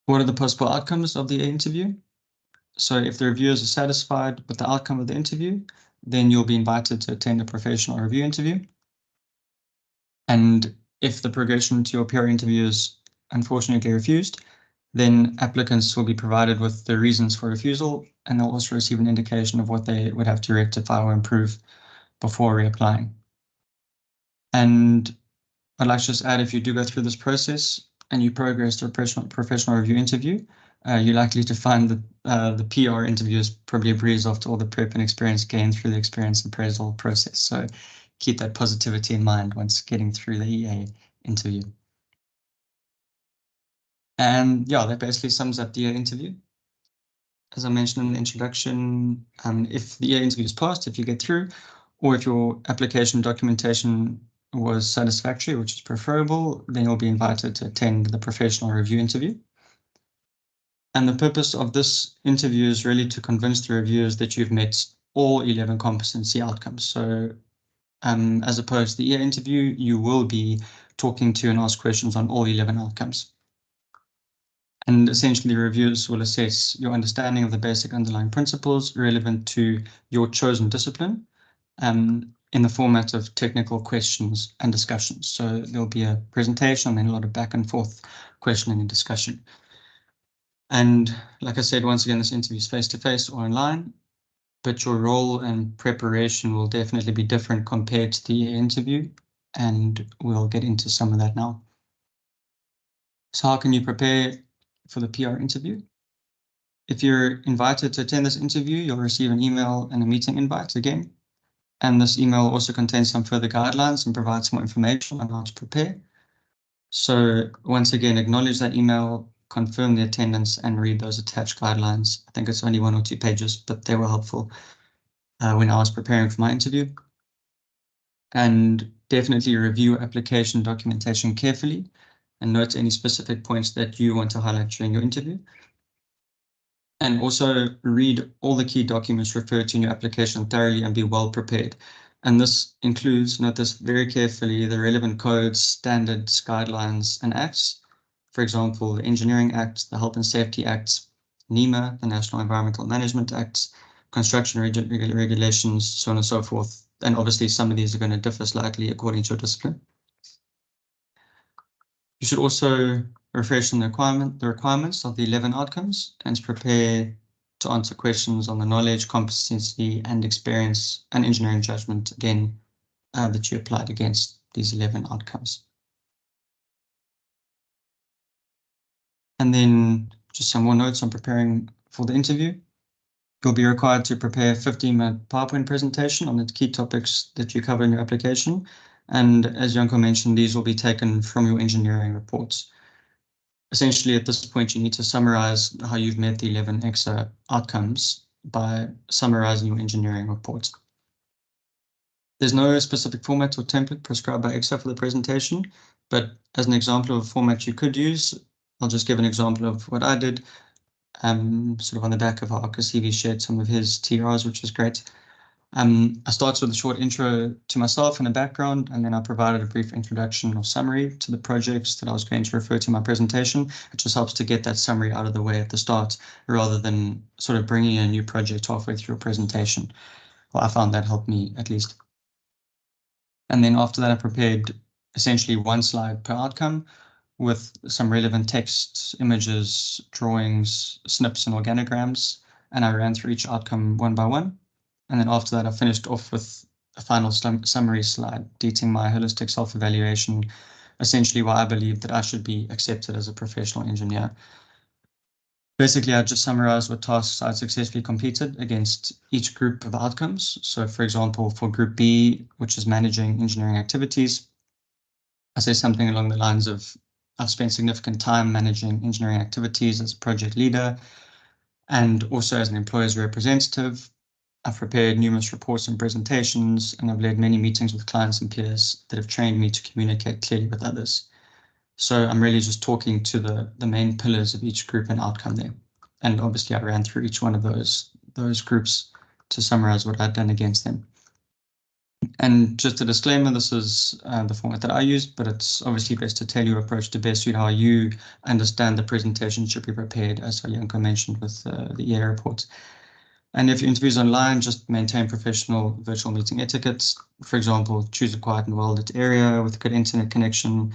What are the possible outcomes of the EA interview? So if the reviewers are satisfied with the outcome of the interview, then you'll be invited to attend a professional review interview. And if the progression to your peer interview is unfortunately refused, then applicants will be provided with the reasons for refusal, and they'll also receive an indication of what they would have to rectify or improve before reapplying. And I'd like to just add, if you do go through this process and you progress to a professional review interview, you're likely to find that the PR interview is probably a breeze after all the prep and experience gained through the experience appraisal process. So keep that positivity in mind once getting through the EA interview. And yeah, that basically sums up the EA interview. As I mentioned in the introduction, if the EA interview is passed, if you get through, or if your application documentation was satisfactory, which is preferable, then you'll be invited to attend the professional review interview. And the purpose of this interview is really to convince the reviewers that you've met all 11 competency outcomes. So as opposed to the EA interview, you will be talking to and ask questions on all 11 outcomes. And essentially, reviewers will assess your understanding of the basic underlying principles relevant to your chosen discipline in the format of technical questions and discussions. So there'll be a presentation and then a lot of back and forth questioning and discussion. And like I said, once again, this interview is face-to-face or online, but your role and preparation will definitely be different compared to the interview, and we'll get into some of that now. So how can you prepare for the PR interview? If you're invited to attend this interview, you'll receive an email and a meeting invite again. And this email also contains some further guidelines and provides more information on how to prepare. So once again, acknowledge that email, confirm the attendance, and read those attached guidelines. I think it's only 1 or 2 pages, but they were helpful when I was preparing for my interview. And definitely review application documentation carefully and note any specific points that you want to highlight during your interview. And also read all the key documents referred to in your application thoroughly and be well prepared. And this includes, note this very carefully, the relevant codes, standards, guidelines, and acts. For example, the Engineering Act, the Health and Safety Act, NEMA, the National Environmental Management Act, construction regulations, so on and so forth. And obviously some of these are going to differ slightly according to your discipline. You should also refresh on the requirements of the 11 outcomes and prepare to answer questions on the knowledge, competency, and experience and engineering judgment, again, that you applied against these 11 outcomes. And then just some more notes on preparing for the interview. You'll be required to prepare a 15-minute PowerPoint presentation on the key topics that you cover in your application. And as Janko mentioned, these will be taken from your engineering reports. Essentially, at this point, you need to summarize how you've met the 11 EXA outcomes by summarizing your engineering reports. There's no specific format or template prescribed by EXA for the presentation, but as an example of a format you could use, I'll just give an example of what I did. Sort of on the back of how Akasivi shared some of his TRs, which was great. I started with a short intro to myself and a background, and then I provided a brief introduction or summary to the projects that I was going to refer to in my presentation. It just helps to get that summary out of the way at the start, rather than sort of bringing in a new project halfway through a presentation. Well, I found that helped me at least. And then after that, I prepared essentially 1 slide per outcome with some relevant text, images, drawings, snips, and organograms, and I ran through each outcome 1 by 1. And then after that, I finished off with a final summary slide detailing my holistic self-evaluation, essentially why I believe that I should be accepted as a professional engineer. Basically, I just summarized what tasks I'd successfully completed against each group of outcomes. So for example, for group B, which is managing engineering activities, I say something along the lines of, I've spent significant time managing engineering activities as a project leader and also as an employer's representative. I've prepared numerous reports and presentations, and I've led many meetings with clients and peers that have trained me to communicate clearly with others. So I'm really just talking to the main pillars of each group and outcome there. And obviously I ran through each one of those groups to summarize what I'd done against them. And just a disclaimer, this is the format that I used, but it's obviously best to tailor your approach to best suit how you understand the presentation should be prepared, as Janko mentioned with the EA reports. And if your interview is online, just maintain professional virtual meeting etiquette. For example, choose a quiet and well-lit area with good internet connection,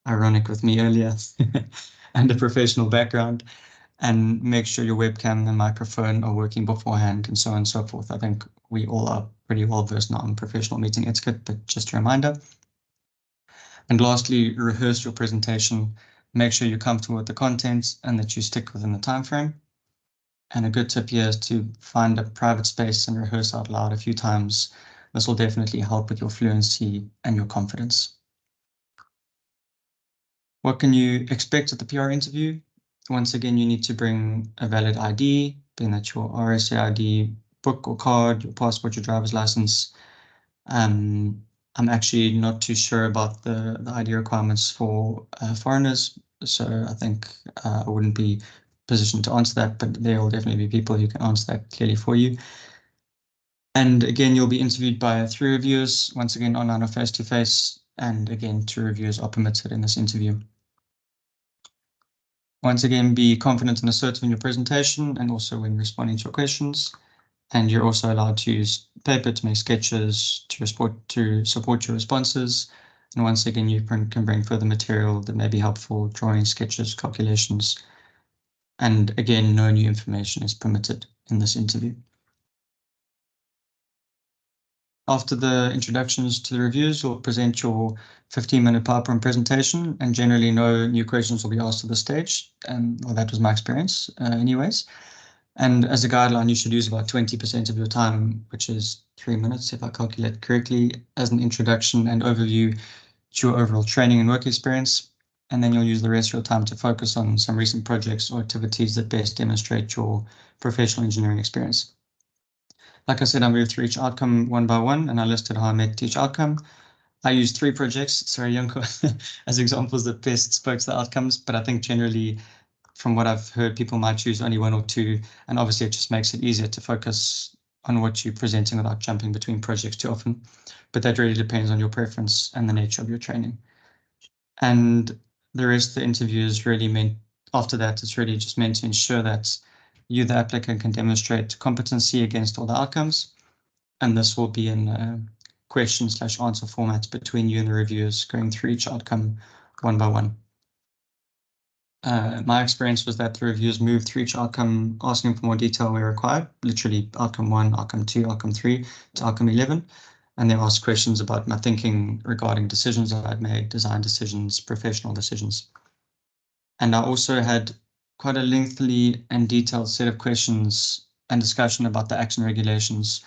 ironic with me earlier, and a professional background, and make sure your webcam and microphone are working beforehand, and so on and so forth. I think we all are pretty well versed now in professional meeting etiquette, but just a reminder. And lastly, rehearse your presentation. Make sure you're comfortable with the content and that you stick within the time frame. And a good tip here is to find a private space and rehearse out loud a few times. This will definitely help with your fluency and your confidence. What can you expect at the PR interview? Once again, you need to bring a valid ID, being that your RSA ID book or card, your passport, your driver's license. I'm actually not too sure about the ID requirements for foreigners, so I think I wouldn't be positioned to answer that, but there will definitely be people who can answer that clearly for you. And again, you'll be interviewed by 3 reviewers, once again online or face-to-face, and again, 2 reviewers are permitted in this interview. Once again, be confident and assertive in your presentation and also when responding to your questions. And you're also allowed to use paper to make sketches to support your responses. And once again, you can bring further material that may be helpful, drawings, sketches, calculations. And again, no new information is permitted in this interview. After the introductions to the reviews, you'll present your 15-minute PowerPoint presentation, and generally no new questions will be asked at this stage. And well, that was my experience anyways. And as a guideline, you should use about 20% of your time, which is 3 minutes, if I calculate correctly, as an introduction and overview to your overall training and work experience. And then you'll use the rest of your time to focus on some recent projects or activities that best demonstrate your professional engineering experience. Like I said, I moved through each outcome one by one, and I listed how I met each outcome. I used 3 projects, sorry, Janko, as examples that best spoke to the outcomes, but I think generally, from what I've heard, people might choose only 1 or 2, and obviously it just makes it easier to focus on what you're presenting without jumping between projects too often. But that really depends on your preference and the nature of your training. And the rest of the interview is really meant, after that, it's really just meant to ensure that you, the applicant, can demonstrate competency against all the outcomes. And this will be in a question/answer format between you and the reviewers, going through each outcome one by one. My experience was that the reviewers moved through each outcome, asking for more detail where required, literally outcome 1, outcome 2, outcome 3 to outcome 11. And they asked questions about my thinking regarding decisions that I'd made, design decisions, professional decisions. And I also had quite a lengthy and detailed set of questions and discussion about the action regulations,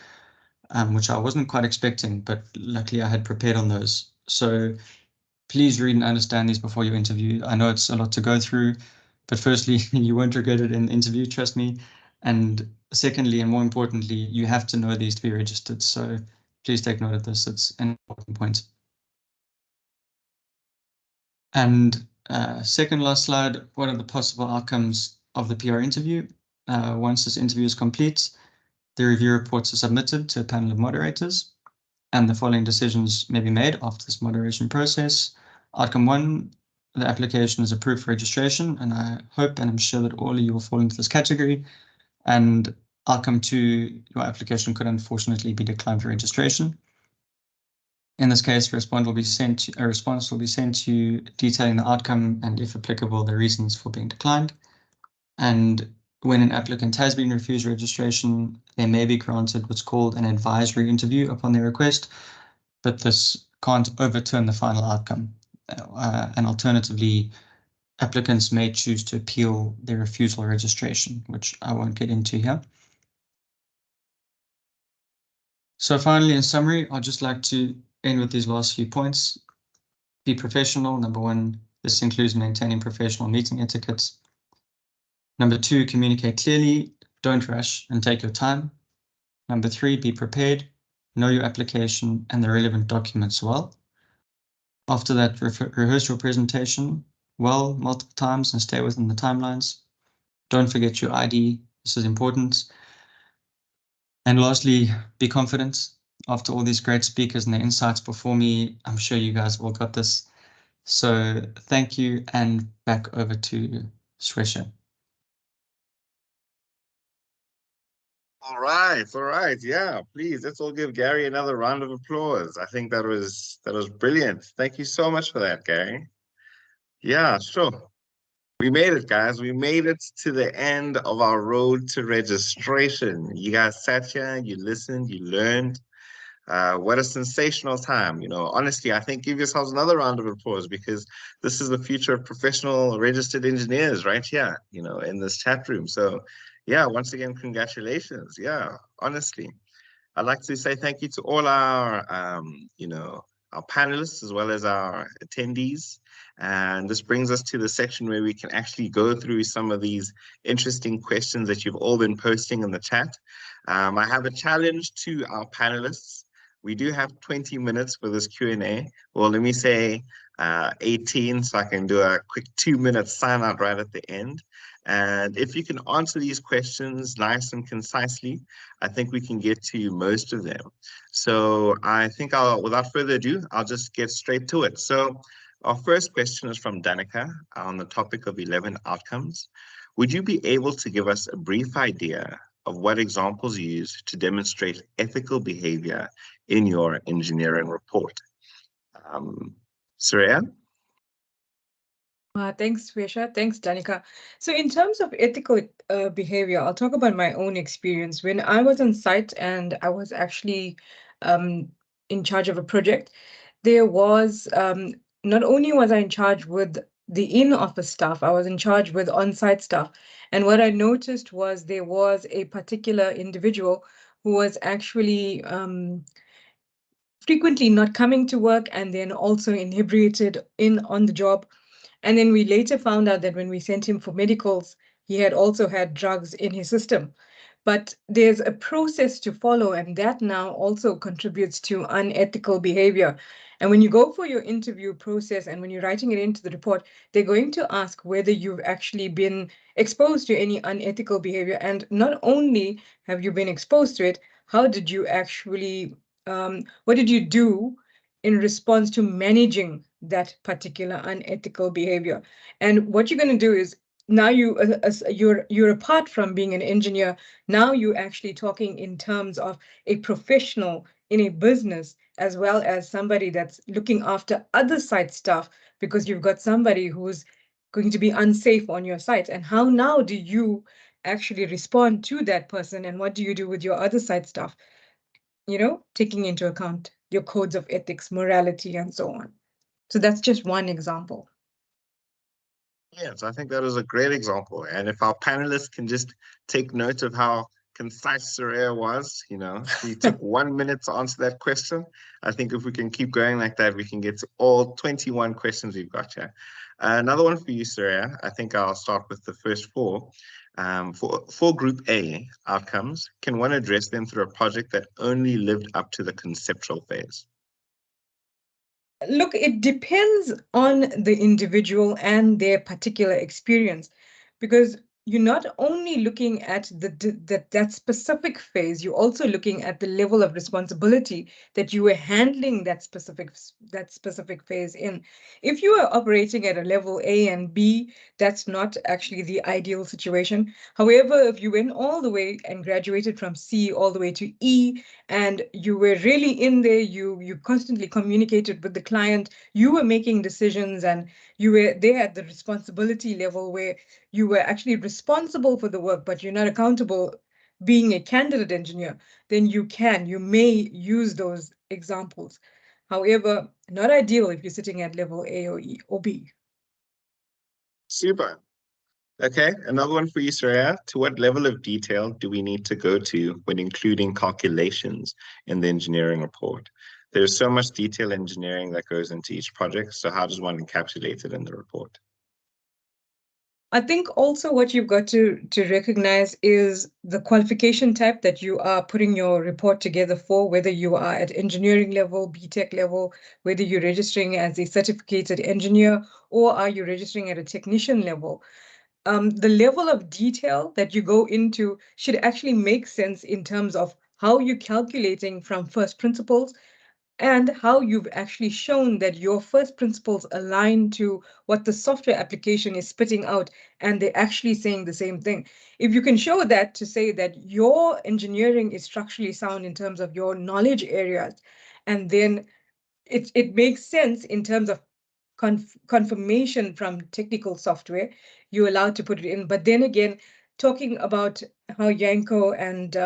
which I wasn't quite expecting, but luckily I had prepared on those. So please read and understand these before your interview. I know it's a lot to go through, but firstly, you won't regret it in the interview, trust me. And secondly, and more importantly, you have to know these to be registered. So please take note of this. It's an important point. And second last slide, what are the possible outcomes of the PR interview? Once this interview is complete, the review reports are submitted to a panel of moderators, and the following decisions may be made after this moderation process. Outcome 1, the application is approved for registration, and I hope and I'm sure that all of you will fall into this category. And outcome 2, your application could unfortunately be declined for registration. In this case, a response will be sent to you detailing the outcome and, if applicable, the reasons for being declined. And when an applicant has been refused registration, they may be granted what's called an advisory interview upon their request, but this can't overturn the final outcome. And alternatively, applicants may choose to appeal their refusal registration, which I won't get into here. So finally, in summary, I'd just like to end with these last few points. Be professional. Number 1, this includes maintaining professional meeting etiquette. Number 2, communicate clearly, don't rush and take your time. Number 3, be prepared, know your application and the relevant documents well. After that, rehearse your presentation well multiple times and stay within the timelines. Don't forget your ID, this is important. And lastly, be confident. After all these great speakers and their insights before me, I'm sure you guys all got this. So thank you, and back over to Swesha. All right, all right. Yeah, please, let's all give Gary another round of applause. I think that was brilliant. Thank you so much for that, Gary. Yeah, sure. We made it, guys. We made it to the end of our road to registration. You guys sat here, you listened, you learned. What a sensational time. Honestly, I think give yourselves another round of applause because this is the future of professional registered engineers right here, in this chat room. So, yeah, once again, congratulations. Yeah, honestly. I'd like to say thank you to all our panelists as well as our attendees. And this brings us to the section where we can actually go through some of these interesting questions that you've all been posting in the chat. I have a challenge to our panelists. We do have 20 minutes for this Q&A. Well, let me say 18 so I can do a quick 2-minute sign out right at the end. And if you can answer these questions nice and concisely, I think we can get to most of them. So I think without further ado, I'll just get straight to it. So our first question is from Danica on the topic of 11 outcomes. Would you be able to give us a brief idea of what examples you use to demonstrate ethical behavior in your engineering report? Surya? Thanks, Swesha. Thanks, Danica. So in terms of ethical behavior, I'll talk about my own experience. When I was on site and I was actually in charge of a project, there was, not only was I in charge with the in-office staff, I was in charge with on-site staff. And what I noticed was there was a particular individual who was actually frequently not coming to work and then also inebriated on the job. And then we later found out that when we sent him for medicals, he had also had drugs in his system. But there's a process to follow, and that now also contributes to unethical behavior. And when you go for your interview process and when you're writing it into the report, they're going to ask whether you've actually been exposed to any unethical behavior. And not only have you been exposed to it, how did you actually, what did you do in response to managing that particular unethical behavior? And what you're going to do is now you're apart from being an engineer, now you're actually talking in terms of a professional in a business as well as somebody that's looking after other site staff, because you've got somebody who's going to be unsafe on your site. And how now do you actually respond to that person, and what do you do with your other site staff? Taking into account your codes of ethics, morality, and so on. So that's just one example. Yes, I think that is a great example. And if our panelists can just take note of how concise Surya was, she took 1 minute to answer that question. I think if we can keep going like that, we can get to all 21 questions we've got here. Another one for you, Surya. I think I'll start with the first four. For Group A outcomes, can one address them through a project that only lived up to the conceptual phase? Look, it depends on the individual and their particular experience, because you're not only looking at that specific phase, you're also looking at the level of responsibility that you were handling that specific phase in. If you are operating at a level A and B, that's not actually the ideal situation. However, if you went all the way and graduated from C all the way to E, and you were really in there, you constantly communicated with the client, you were making decisions, and you were there at the responsibility level where you were actually responsible for the work, but you're not accountable being a candidate engineer, then you may use those examples. However, not ideal if you're sitting at level A or E or B. Super. Okay, another one for you, Surya. To what level of detail do we need to go to when including calculations in the engineering report? There's so much detail engineering that goes into each project, so how does one encapsulate it in the report? I think also what you've got to recognize is the qualification type that you are putting your report together for, whether you are at engineering level, BTech level, whether you're registering as a certificated engineer, or are you registering at a technician level. The level of detail that you go into should actually make sense in terms of how you're calculating from first principles, and how you've actually shown that your first principles align to what the software application is spitting out, and they're actually saying the same thing. If you can show that to say that your engineering is structurally sound in terms of your knowledge areas, and then it makes sense in terms of confirmation from technical software, you're allowed to put it in. But then again, talking about how Yanko and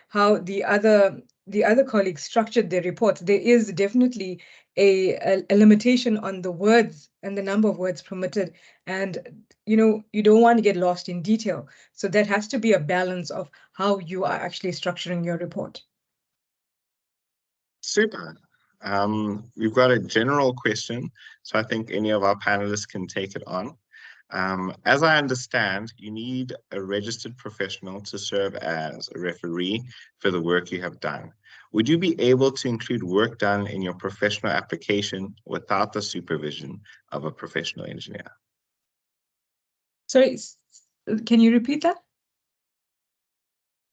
how the other colleagues structured their reports, there is definitely a limitation on the words and the number of words permitted. And you don't want to get lost in detail. So that has to be a balance of how you are actually structuring your report. Super. We've got a general question, so I think any of our panelists can take it on. As I understand, you need a registered professional to serve as a referee for the work you have done. Would you be able to include work done in your professional application without the supervision of a professional engineer? Sorry, can you repeat that?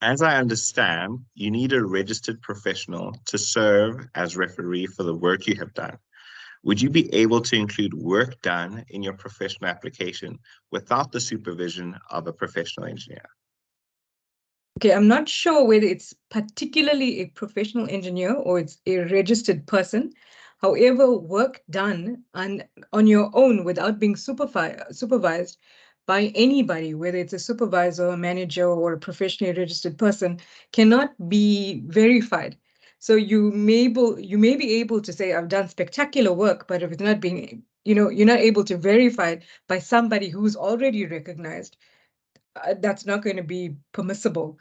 As I understand, you need a registered professional to serve as referee for the work you have done. Would you be able to include work done in your professional application without the supervision of a professional engineer? Okay, I'm not sure whether it's particularly a professional engineer or it's a registered person. However, work done on your own without being supervised by anybody, whether it's a supervisor, a manager, or a professionally registered person, cannot be verified. So you may be able to say, I've done spectacular work, but if it's not being, you're not able to verify it by somebody who's already recognized, that's not going to be permissible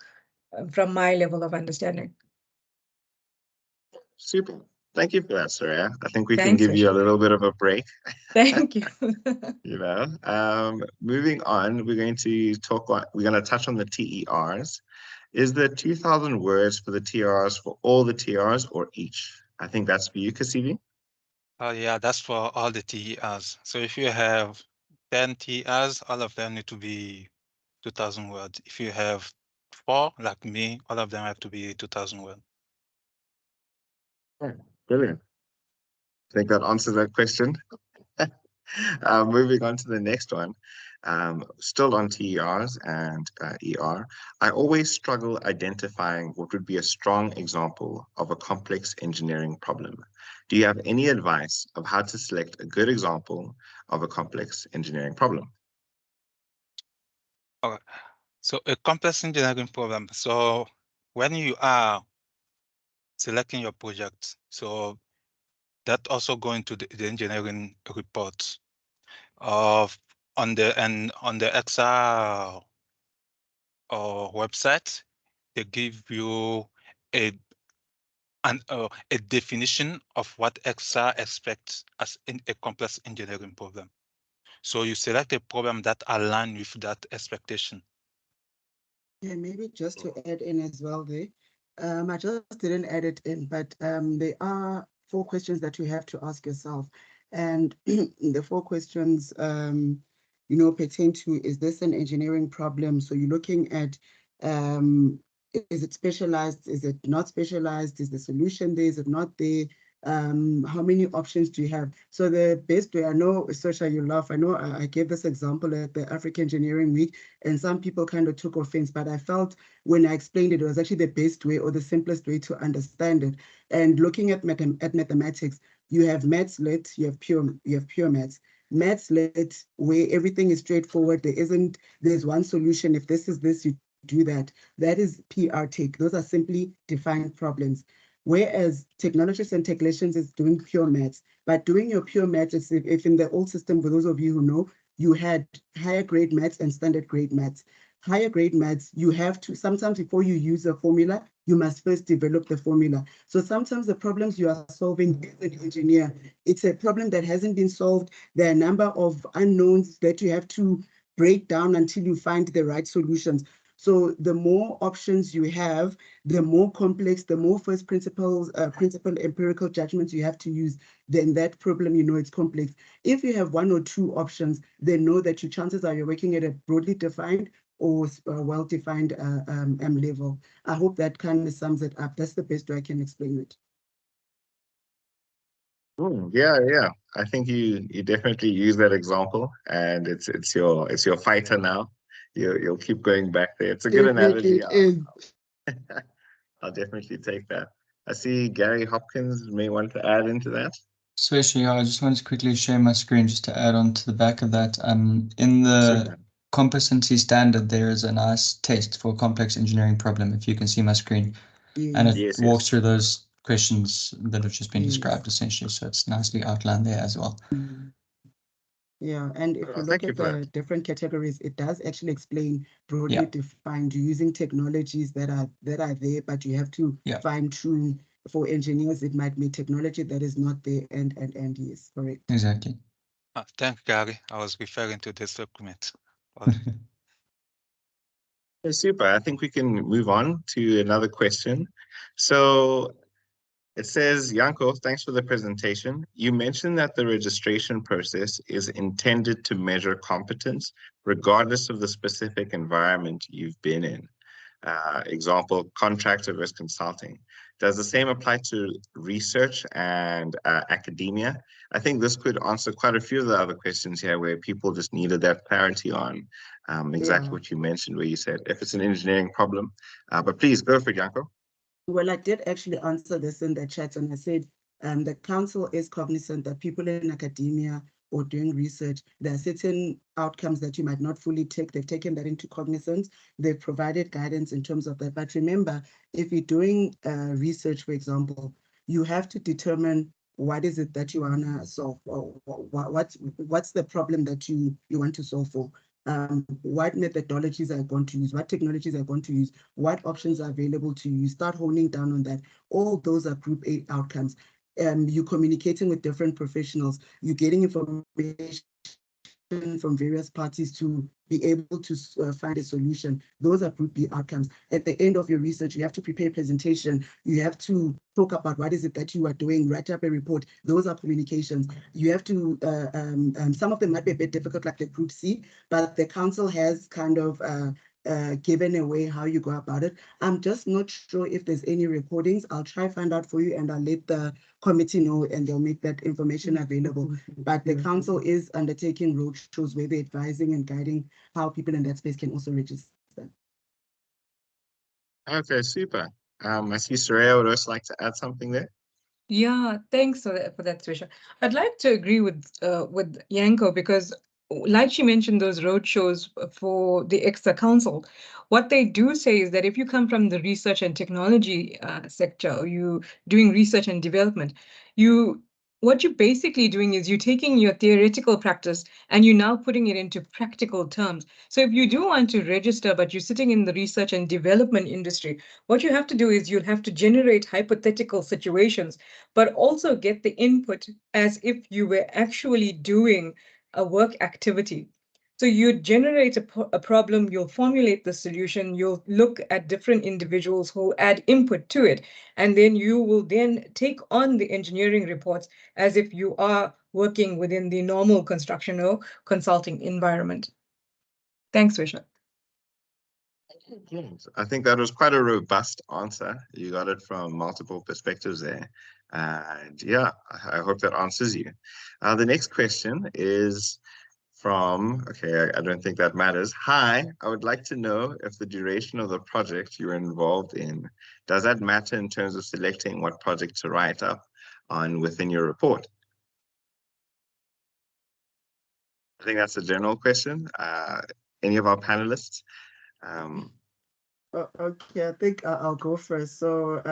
from my level of understanding. Super. Thank you for that, Surya. I think we can Thanks, give you a Risha. little bit of a break. Thank you. Moving on, we're going to touch on the TERs. Is the 2,000 words for the TERs for all the TERs or each? I think that's for you, Kasivi. Yeah, that's for all the TERs. So if you have 10 TERs, all of them need to be 2,000 words. If you have 4, like me, all of them have to be 2,000 words. Brilliant. I think that answers that question. Moving on to the next one, still on TERs and ER, I always struggle identifying what would be a strong example of a complex engineering problem. Do you have any advice of how to select a good example of a complex engineering problem? Okay. So a complex engineering problem. So when you are selecting your project, so that also go into the engineering report of on the EXA website, they give you a definition of what EXA expects as in a complex engineering problem. So you select a problem that aligns with that expectation. Yeah, maybe just to add in as well there. I just didn't add it in, but there are 4 questions that you have to ask yourself. And the 4 questions, pertain to, is this an engineering problem? So you're looking at, is it specialized? Is it not specialized? Is the solution there? Is it not there? How many options do you have? So the best way, I know, Sosha, you laugh. I know I gave this example at the African Engineering Week, and some people kind of took offense, but I felt when I explained it, it was actually the best way or the simplest way to understand it. And looking at mathematics, you have maths lit, you have pure maths. Maths lit, where everything is straightforward. There's one solution. If this is this, you do that. That is PR Tech. Those are simply defined problems. Whereas technologists and technicians is doing pure maths. But doing your pure maths, if in the old system, for those of you who know, you had higher grade maths and standard grade maths. Higher grade maths, you have to, sometimes before you use a formula, you must first develop the formula. So sometimes the problems you are solving as an engineer, it's a problem that hasn't been solved. There are a number of unknowns that you have to break down until you find the right solutions. So the more options you have, the more complex, the more first principle empirical judgments you have to use, then that problem, it's complex. If you have 1 or 2 options, then know that your chances are you're working at a broadly defined or well-defined level. I hope that kind of sums it up. That's the best way I can explain it. Yeah. I think you definitely use that example, and it's your fighter now. You'll keep going back there. It's a good analogy. It is. I'll definitely take that. I see Gary Hopkins may want to add into that. Swesha, yeah, I just wanted to quickly share my screen just to add on to the back of that. In the Super. competency standard, there is a nice test for a complex engineering problem, if you can see my screen. And it Yes, walks yes. through those questions that have just been Yes. described, essentially. So it's nicely outlined there as well. Yeah, and if you look Thank you at for the that. different categories, it does actually explain broadly Yeah. defined using technologies that are there, but you have to Yeah. fine tune. For engineers, it might be technology that is not there, and yes, correct. Exactly. Thank Gary. I was referring to this document. Super. I think we can move on to another question. So it says, Yanko, thanks for the presentation. You mentioned that the registration process is intended to measure competence regardless of the specific environment you've been in. Example, contractor versus consulting. Does the same apply to research and academia? I think this could answer quite a few of the other questions here where people just needed that clarity on exactly Yeah. what you mentioned, where you said if it's an engineering problem. But please go for it, Yanko. Well, I did actually answer this in the chat, and I said the council is cognizant that people in academia or doing research, there are certain outcomes that you might not fully take. They've taken that into cognizance. They've provided guidance in terms of that. But remember, if you're doing research, for example, you have to determine what is it that you want to solve, or what's the problem that you want to solve for. What methodologies are going to use, what technologies are going to use, what options are available to you. Start honing down on that. All those are group 8 outcomes. You're communicating with different professionals. You're getting information from various parties to be able to find a solution. Those are group B outcomes. At the end of your research, you have to prepare a presentation. You have to talk about what is it that you are doing, write up a report. Those are communications. You have to, some of them might be a bit difficult, like the group C, but the council has kind of given away how you go about it. I'm just not sure if there's any recordings. I'll try find out for you, and I'll let the committee know, and they'll make that information available. But the council is undertaking roadshows where they're advising and guiding how people in that space can also register. Okay, super. I see Soraya would also like to add something there. Yeah, thanks for that, Swisha. I'd like to agree with Yanko because, like she mentioned, those roadshows for the extra council, what they do say is that if you come from the research and technology sector, or you doing research and development, what you're basically doing is you're taking your theoretical practice and you're now putting it into practical terms. So if you do want to register, but you're sitting in the research and development industry, what you have to do is you'll have to generate hypothetical situations, but also get the input as if you were actually doing a work activity. So you generate a problem, you'll formulate the solution, you'll look at different individuals who add input to it, and then you will then take on the engineering reports as if you are working within the normal construction or consulting environment. Thanks, Visha. I think that was quite a robust answer. You got it from multiple perspectives there. And yeah, I hope that answers you. The next question is from, okay, I don't think that matters. Hi, I would like to know if the duration of the project you're involved in, does that matter in terms of selecting what project to write up on within your report? I think that's a general question. Any of our panelists? Okay, I think I'll go first. So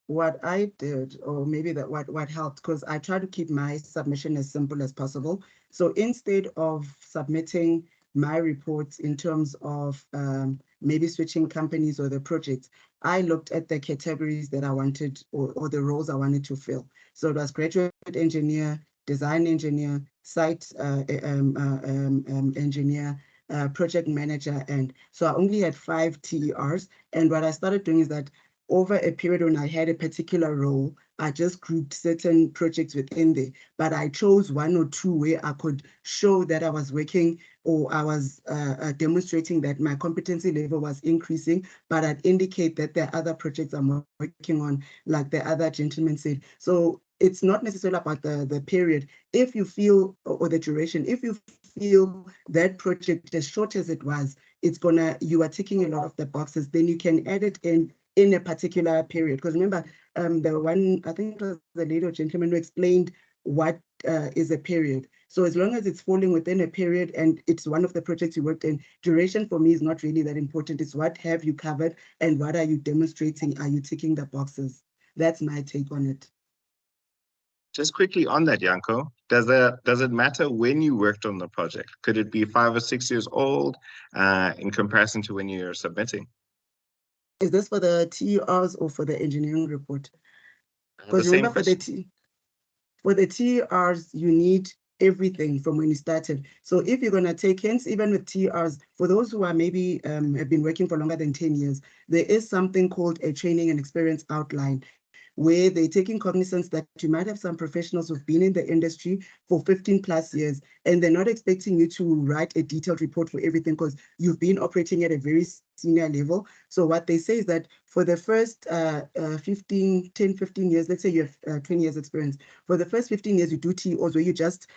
what I did, or maybe that what helped, because I try to keep my submission as simple as possible. So instead of submitting my reports in terms of maybe switching companies or the projects, I looked at the categories that I wanted, or the roles I wanted to fill. So it was graduate engineer, design engineer, site engineer, project manager. And so I only had 5 TERs. And what I started doing is that over a period when I had a particular role, I just grouped certain projects within there, but I chose 1 or 2 where I could show that I was working, or I was demonstrating that my competency level was increasing, but I'd indicate that there are other projects I'm working on, like the other gentleman said. So it's not necessarily about the period. If you feel, or the duration, if you feel that project, as short as it was, you are ticking a lot of the boxes, then you can add it in a particular period. Because remember, the one, I think it was the lady or gentleman who explained what is a period. So as long as it's falling within a period and it's one of the projects you worked in, duration for me is not really that important. It's what have you covered and what are you demonstrating? Are you ticking the boxes? That's my take on it. Just quickly on that, Janko, does it matter when you worked on the project? Could it be 5 or 6 years old in comparison to when you're submitting? Is this for the TERs or for the engineering report? Because remember, for the TERs, you need everything from when you started. So if you're going to take hints, even with TERs, for those who are maybe have been working for longer than 10 years, there is something called a training and experience outline, where they're taking cognizance that you might have some professionals who've been in the industry for 15 plus years, and they're not expecting you to write a detailed report for everything because you've been operating at a very senior level. So what they say is that for the first 15 years, let's say you have 20 years experience, for the first 15 years, you do TOs where you just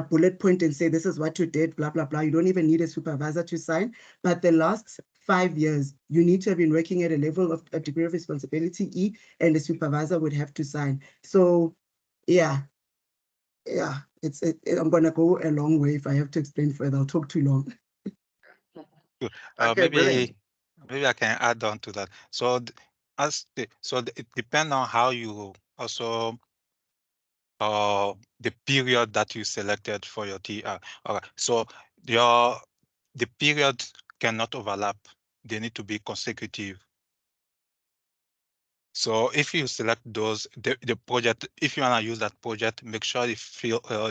bullet point and say, this is what you did, blah, blah, blah. You don't even need a supervisor to sign. But the last 5 years, you need to have been working at a level of a degree of responsibility E, and the supervisor would have to sign. So yeah, I'm gonna go a long way. If I have to explain further, I'll talk too long. Okay, brilliant. Maybe I can add on to that. So it depends on how you also the period that you selected for your TR. All right. So the period cannot overlap. They need to be consecutive. So if you select those, the project, if you want to use that project, make sure it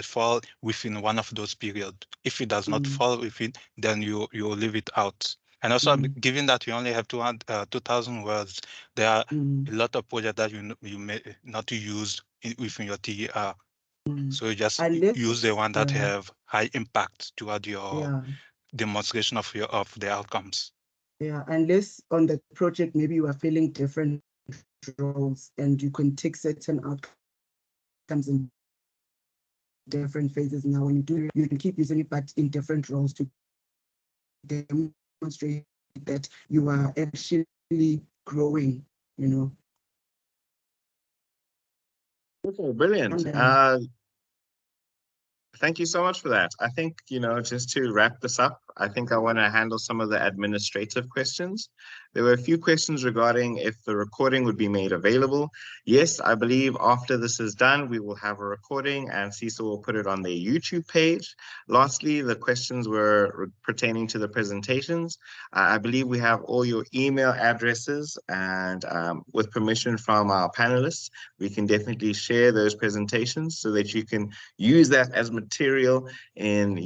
fall within one of those periods. If it does not fall within, then you leave it out. And also, given that you only have 2,000 words, there are a lot of projects that you may not use within your TER. So you just use the one that have high impact toward your demonstration of the outcomes. Yeah, unless on the project maybe you are filling different roles and you can take certain outcomes in different phases. Now, when you do, you can keep using it, but in different roles to demonstrate that you are actually growing, you know. Okay, brilliant. Thank you so much for that. I think, just to wrap this up, I think I want to handle some of the administrative questions. There were a few questions regarding if the recording would be made available. Yes, I believe after this is done, we will have a recording and CESA will put it on their YouTube page. Lastly, the questions were pertaining to the presentations. I believe we have all your email addresses, and with permission from our panelists, we can definitely share those presentations so that you can use that as material in,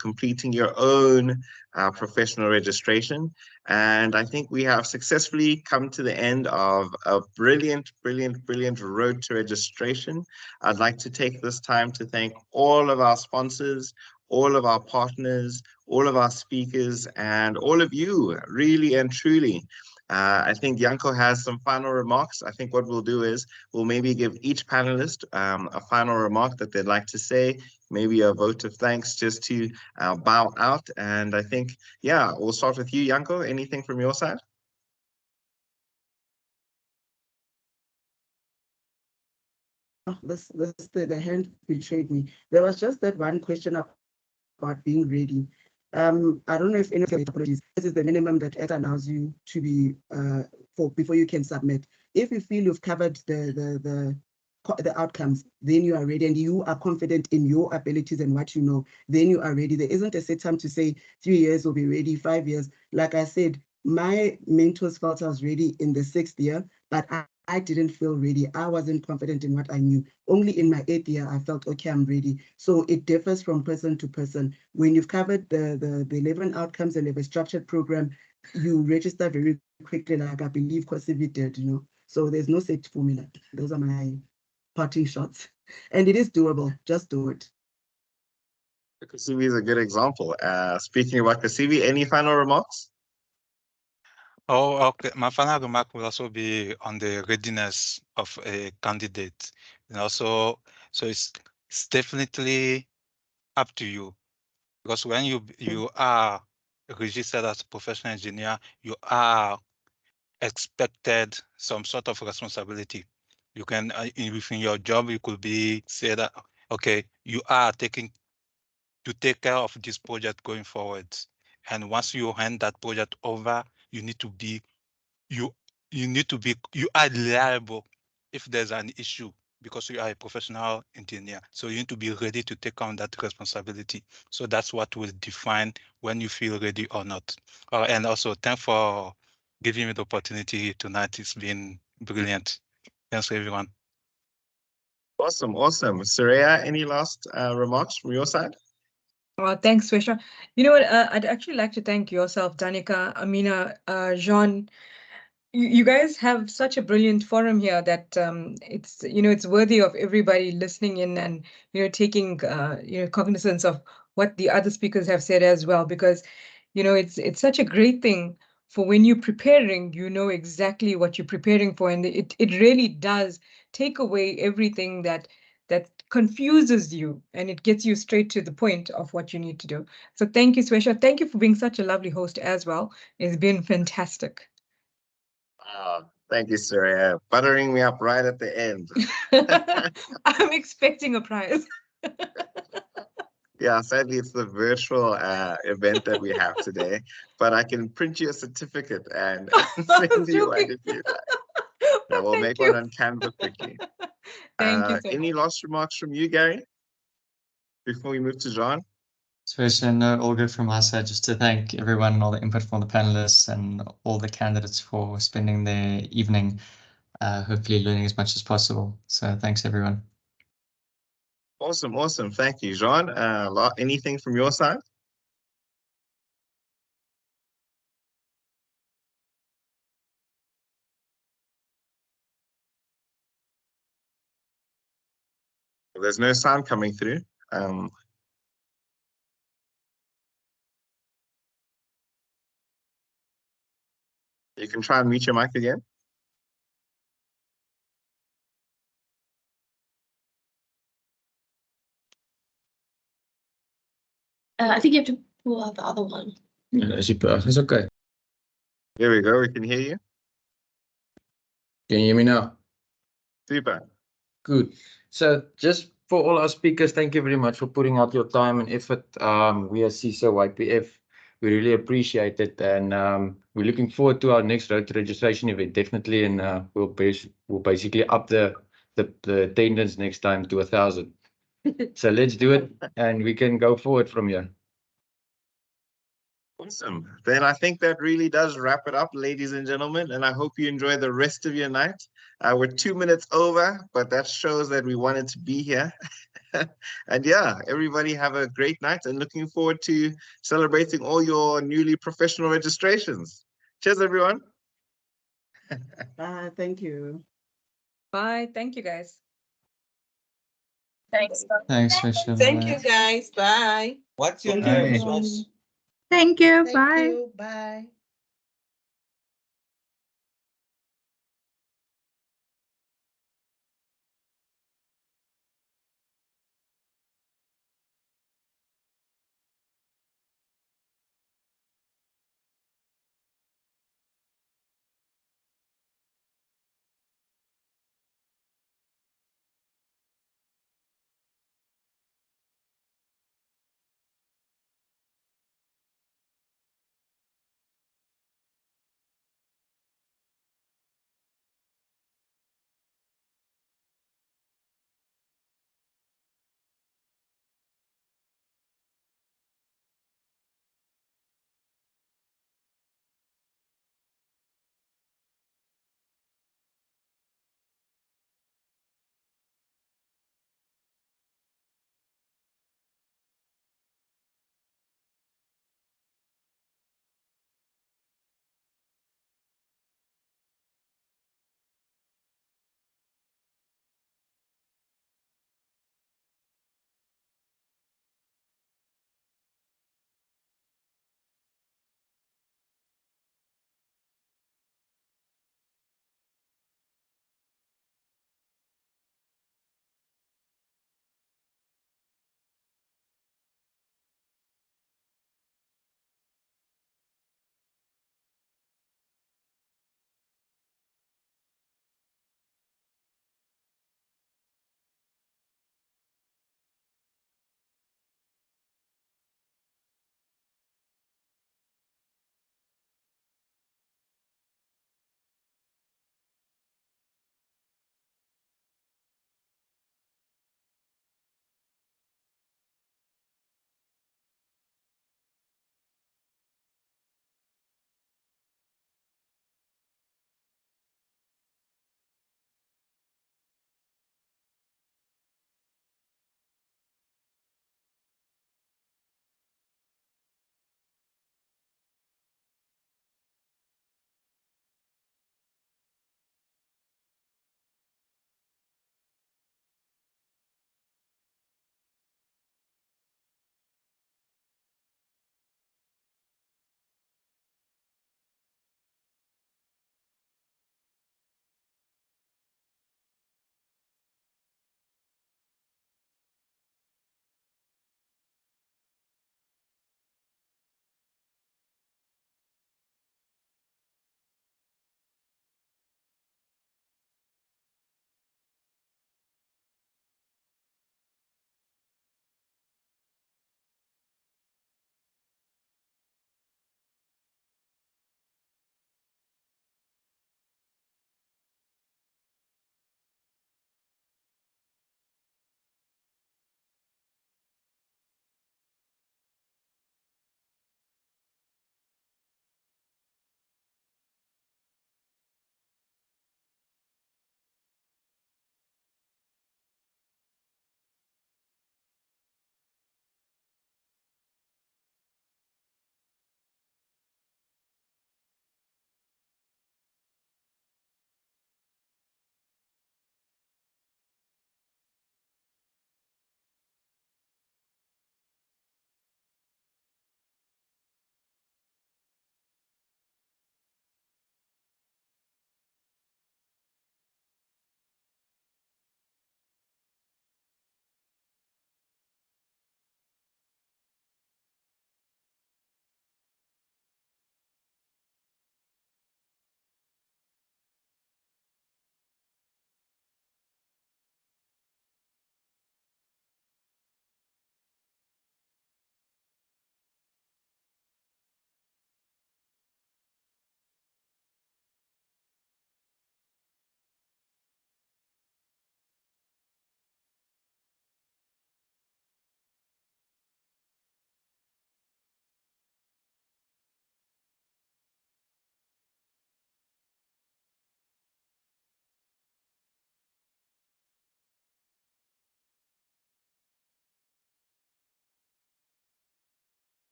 completing your own professional registration. And I think we have successfully come to the end of a brilliant, brilliant, brilliant road to registration. I'd like to take this time to thank all of our sponsors, all of our partners, all of our speakers, and all of you, really and truly. I think Janko has some final remarks. I think what we'll do is we'll maybe give each panelist a final remark that they'd like to say, maybe a vote of thanks just to bow out. And I think, yeah, we'll start with you, Janko. Anything from your side? The hand betrayed me. There was just that one question about being ready. I don't know if any of your apologies. This is the minimum that ETA allows you to be before you can submit. If you feel you've covered the outcomes, then you are ready and you are confident in your abilities and what you know, then you are ready. There isn't a set time to say 3 years will be ready, 5 years. Like I said, my mentors felt I was ready in the 6th year, but I didn't feel ready. I wasn't confident in what I knew. Only in my 8th year, I felt, okay, I'm ready. So it differs from person to person. When you've covered the 11 outcomes and have a structured program, you register very quickly, like I believe CESA did, So there's no set formula. Those are my parting shots. And it is doable. Just do it. CESA is a good example. Speaking about CESA, any final remarks? Oh, okay. My final remark will also be on the readiness of a candidate, And also, so it's definitely up to you, because when you are registered as a professional engineer, you are expected some sort of responsibility. You can within your job, you could be say that okay, you are taking to take care of this project going forward, and once you hand that project over, you need to be you are reliable if there's an issue, because you are a professional engineer. So you need to be ready to take on that responsibility. So that's what will define when you feel ready or not. And also, thanks for giving me the opportunity tonight. It's been brilliant. Thanks, everyone. Awesome. Soraya, any last remarks from your side? Thanks, Swesha. You know what? I'd actually like to thank yourself, Danica, Amina, Jean. You guys have such a brilliant forum here that it's worthy of everybody listening in and taking cognizance of what the other speakers have said as well, because it's such a great thing for when you're preparing, you know exactly what you're preparing for, and it really does take away everything that confuses you, and it gets you straight to the point of what you need to do. So thank you, Swesha. Thank you for being such a lovely host as well. It's been fantastic. Thank you, Soraya. Buttering me up right at the end. I'm expecting a prize. Yeah, sadly, it's the virtual event that we have today, but I can print you a certificate and send you one if you like. Now we'll make one on Canva quickly. Thank you so any much. last remarks from you, Gary, before we move to John? So no, all good from my side. Just to thank everyone, all the input from the panelists and all the candidates for spending their evening, hopefully learning as much as possible. So thanks, everyone. Awesome. Thank you, Jean. Anything from your side? There's no sound coming through. You can try and mute your mic again. I think you have to pull out the other one. It's okay. Here we go. We can hear you. Can you hear me now? Super. Good. So just for all our speakers, thank you very much for putting out your time and effort. We at CESA YPF, we really appreciate it, and we're looking forward to our next road to registration event, definitely, and we'll basically up the attendance next time to 1,000. So let's do it, and we can go forward from here. Awesome. Then I think that really does wrap it up, ladies and gentlemen, and I hope you enjoy the rest of your night. We're 2 minutes over, but that shows that we wanted to be here. And yeah, everybody have a great night and looking forward to celebrating all your newly professional registrations. Cheers, everyone. Thank you. Bye. Thank you, guys. Thanks. Thanks, Swesha. Thank you, guys. Bye. What's your name, Ross? Thank you. Thank Bye. you. Bye.